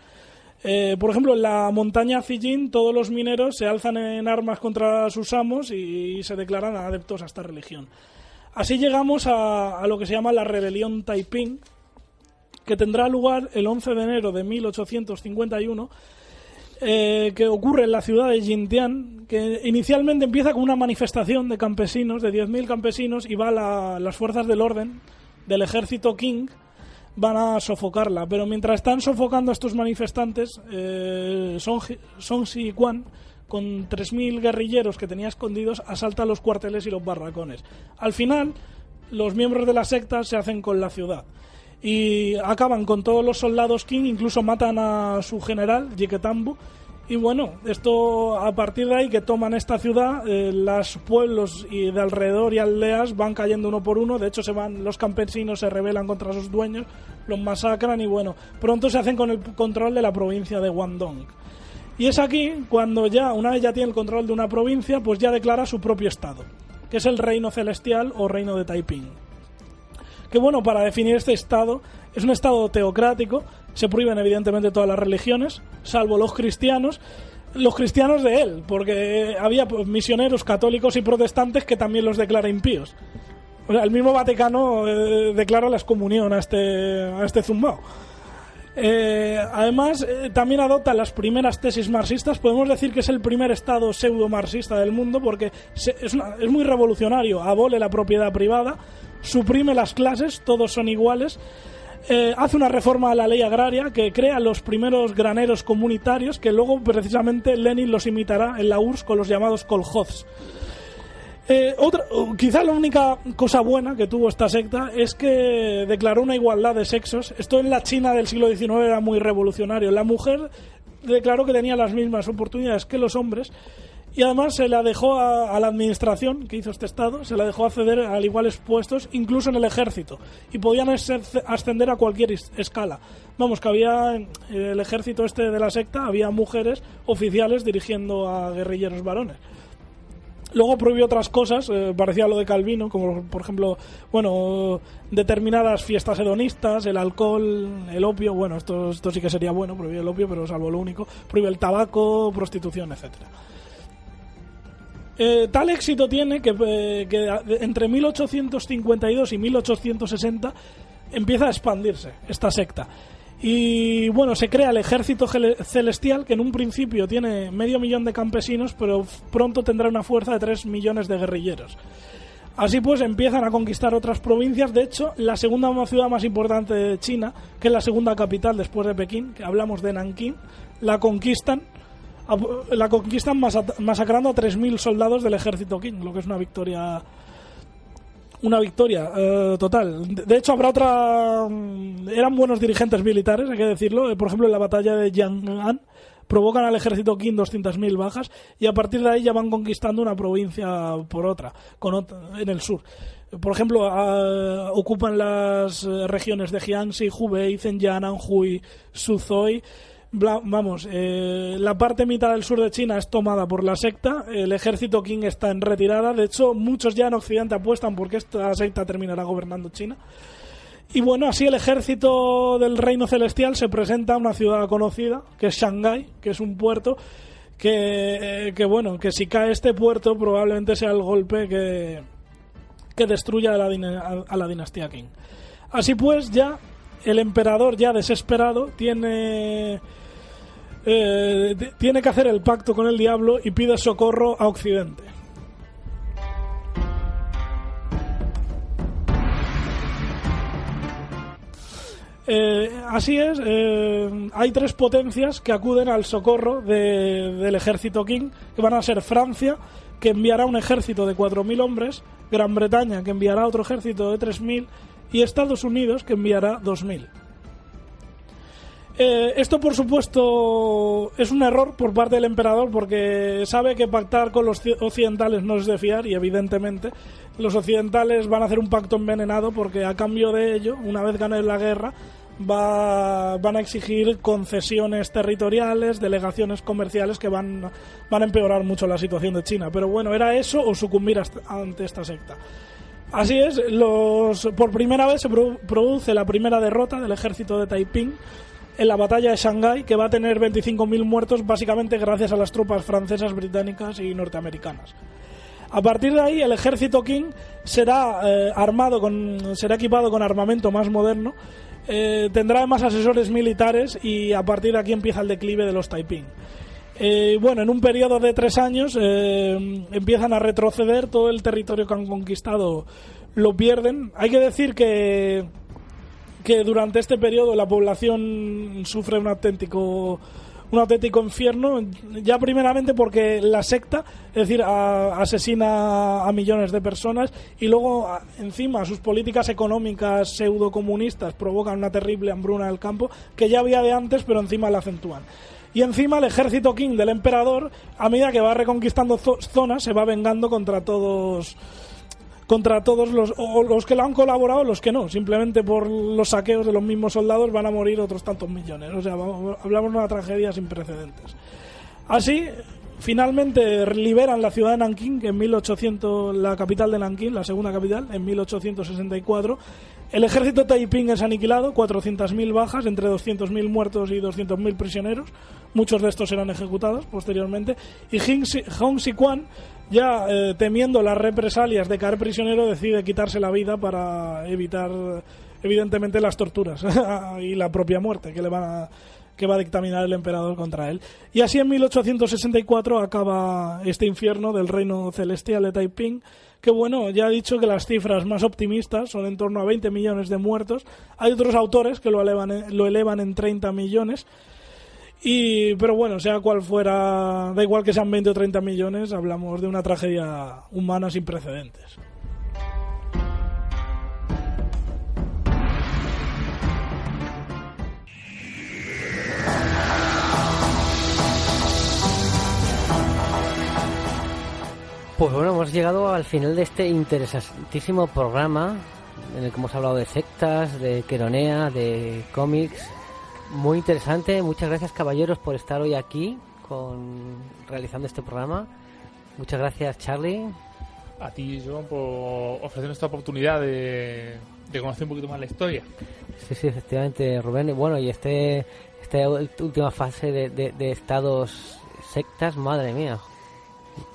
Por ejemplo, en la montaña Zijin todos los mineros se alzan en armas contra sus amos y se declaran adeptos a esta religión. Así llegamos a lo que se llama la rebelión Taiping, que tendrá lugar el 11 de enero de 1851, que ocurre en la ciudad de Jintian, que inicialmente empieza con una manifestación de campesinos, de 10.000 campesinos, y las fuerzas del orden, del ejército Qing, van a sofocarla, pero mientras están sofocando a estos manifestantes, Song Xiuquan, con 3.000 guerrilleros que tenía escondidos, asalta los cuarteles y los barracones. Al final, los miembros de la secta se hacen con la ciudad y acaban con todos los soldados Qing, incluso matan a su general, Jiketambu. Y esto a partir de ahí que toman esta ciudad, los pueblos y de alrededor y aldeas van cayendo uno por uno. De hecho los campesinos se rebelan contra sus dueños, los masacran y pronto se hacen con el control de la provincia de Guangdong. Y es aquí cuando una vez ya tiene el control de una provincia, pues ya declara su propio estado, que es el reino celestial o reino de Taiping. Que para definir este estado, es un estado teocrático. Se prohíben evidentemente todas las religiones, salvo los cristianos de él, porque había misioneros católicos y protestantes que también los declara impíos. O sea, el mismo Vaticano declara la excomunión a este zumbao. Además, también adopta las primeras tesis marxistas. Podemos decir que es el primer estado pseudo-marxista del mundo, porque es muy revolucionario. Abole la propiedad privada, suprime las clases, todos son iguales. Hace una reforma a la ley agraria que crea los primeros graneros comunitarios, que luego precisamente Lenin los imitará en la URSS con los llamados kolkhozs. Quizá la única cosa buena que tuvo esta secta es que declaró una igualdad de sexos. Esto en la China del siglo XIX era muy revolucionario. La mujer declaró que tenía las mismas oportunidades que los hombres. Y además se la dejó a la administración que hizo este Estado, se la dejó acceder a iguales puestos, incluso en el ejército. Y podían ascender a cualquier escala. Que había en el ejército de la secta, había mujeres oficiales dirigiendo a guerrilleros varones. Luego prohibió otras cosas, parecía lo de Calvino, como por ejemplo, determinadas fiestas hedonistas, el alcohol, el opio. Esto sí que sería bueno, prohibió el opio, pero salvo lo único. Prohibió el tabaco, prostitución, etcétera. Tal éxito tiene que entre 1852 y 1860 empieza a expandirse esta secta. Y se crea el ejército celestial, que en un principio tiene 500.000 de campesinos, pero pronto tendrá una fuerza de 3 millones de guerrilleros. Así pues empiezan a conquistar otras provincias. De hecho, la segunda ciudad más importante de China, que es la segunda capital después de Pekín, que hablamos de Nankín, la conquistan masacrando a 3.000 soldados del ejército Qing, lo que es una victoria total. De hecho, habrá eran buenos dirigentes militares, hay que decirlo. Por ejemplo, en la batalla de Yang'an provocan al ejército Qing 200.000 bajas, y a partir de ahí ya van conquistando una provincia por otra en el sur. Por ejemplo, ocupan las regiones de Jiangxi, Hubei, Zhejiang, Anhui, Suzhou. La parte mitad del sur de China es tomada por la secta. El ejército Qing está en retirada. De hecho, muchos ya en Occidente apuestan porque esta secta terminará gobernando China. Y bueno, así el ejército del Reino Celestial se presenta a una ciudad conocida, que es Shanghái, que es un puerto que si cae este puerto probablemente sea el golpe que destruya a la dinastía Qing. Así pues, ya el emperador, ya desesperado, tiene que hacer el pacto con el diablo y pide socorro a Occidente. Así es, hay 3 potencias que acuden al socorro del ejército Qing, que van a ser Francia, que enviará un ejército de 4.000 hombres, Gran Bretaña, que enviará otro ejército de 3.000, y Estados Unidos, que enviará 2.000. Esto, por supuesto, es un error por parte del emperador, porque sabe que pactar con los occidentales no es de fiar, y evidentemente los occidentales van a hacer un pacto envenenado, porque a cambio de ello, una vez ganen la guerra, van a exigir concesiones territoriales, delegaciones comerciales que van a empeorar mucho la situación de China. Pero bueno, era eso o sucumbir ante esta secta. Así es, por primera vez se produce la primera derrota del ejército de Taiping en la batalla de Shanghái, que va a tener 25.000 muertos, básicamente gracias a las tropas francesas, británicas y norteamericanas. A partir de ahí, el ejército Qing será equipado con armamento más moderno, tendrá además asesores militares, y a partir de aquí empieza el declive de los Taiping. En un periodo de 3 años empiezan a retroceder, todo el territorio que han conquistado lo pierden. Hay que decir que durante este periodo la población sufre un auténtico infierno, ya primeramente porque la secta, es decir, asesina a millones de personas, y luego encima sus políticas económicas pseudocomunistas provocan una terrible hambruna del campo, que ya había de antes, pero encima la acentúan. Y encima el ejército Qing del emperador, a medida que va reconquistando zonas, se va vengando contra todos los que lo han colaborado o los que no. Simplemente por los saqueos de los mismos soldados van a morir otros tantos millones. O sea, hablamos de una tragedia sin precedentes. Así, finalmente liberan la ciudad de Nankín, que en 1800, la capital de Nankín, la segunda capital, en 1864. El ejército Taiping es aniquilado, 400.000 bajas, entre 200.000 muertos y 200.000 prisioneros. Muchos de estos serán ejecutados posteriormente. Y Hong Xiuquan, ya temiendo las represalias de caer prisionero, decide quitarse la vida para evitar, evidentemente, las torturas y la propia muerte que va a dictaminar el emperador contra él. Y así en 1864 acaba este infierno del reino celestial de Taiping, que bueno, ya he dicho que las cifras más optimistas son en torno a 20 millones de muertos. Hay otros autores que lo elevan en 30 millones. Pero bueno, sea cual fuera, da igual que sean 20 o 30 millones, hablamos de una tragedia humana sin precedentes. Pues bueno, hemos llegado al final de este interesantísimo programa en el que hemos hablado de sectas, de Keronea, de cómics. Muy interesante. Muchas gracias, caballeros, por estar hoy aquí realizando este programa. Muchas gracias, Charlie. A ti, Joan, por ofrecernos esta oportunidad de conocer un poquito más la historia. Sí, efectivamente, Rubén. Y bueno, y esta última fase de estados sectas, madre mía.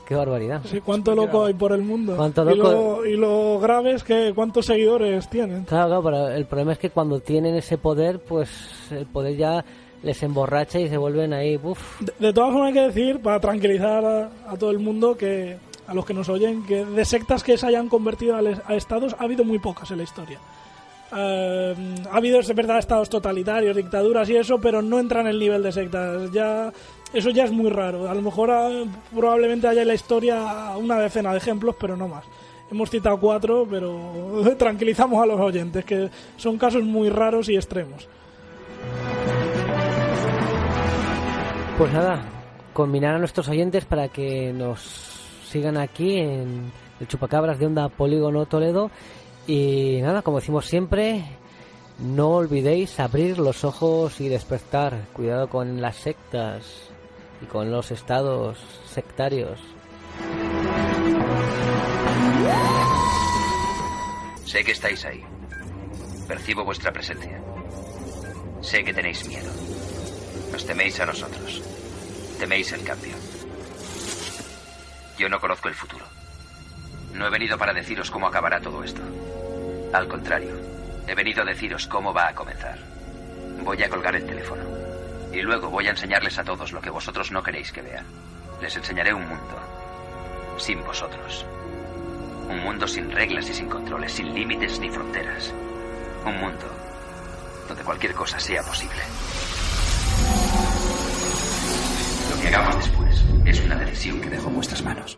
Qué barbaridad. Sí, cuánto loco hay por el mundo. Cuánto loco. Y lo grave es que cuántos seguidores tienen. Claro, pero el problema es que cuando tienen ese poder, pues el poder ya les emborracha y se vuelven ahí. Uf. De todas formas hay que decir, para tranquilizar a todo el mundo, que a los que nos oyen, que de sectas que se hayan convertido a estados ha habido muy pocas en la historia. Ha habido, es verdad, estados totalitarios, dictaduras y eso, pero no entran en el nivel de sectas. Eso ya es muy raro. A lo mejor probablemente haya en la historia una decena de ejemplos, pero no más. Hemos citado 4, pero tranquilizamos a los oyentes, que son casos muy raros y extremos. Pues nada, combinar a nuestros oyentes para que nos sigan aquí en el Chupacabras de Onda Polígono Toledo. Y nada, como decimos siempre, no olvidéis abrir los ojos y despertar. Cuidado con las sectas y con los estados sectarios. Sé que estáis ahí. Percibo vuestra presencia. Sé que tenéis miedo. Nos teméis a nosotros. Teméis el cambio. Yo no conozco el futuro. No he venido para deciros cómo acabará todo esto. Al contrario, he venido a deciros cómo va a comenzar. Voy a colgar el teléfono. Y luego voy a enseñarles a todos lo que vosotros no queréis que vean. Les enseñaré un mundo sin vosotros. Un mundo sin reglas y sin controles, sin límites ni fronteras. Un mundo donde cualquier cosa sea posible. Lo que hagamos después es una decisión que dejo en vuestras manos.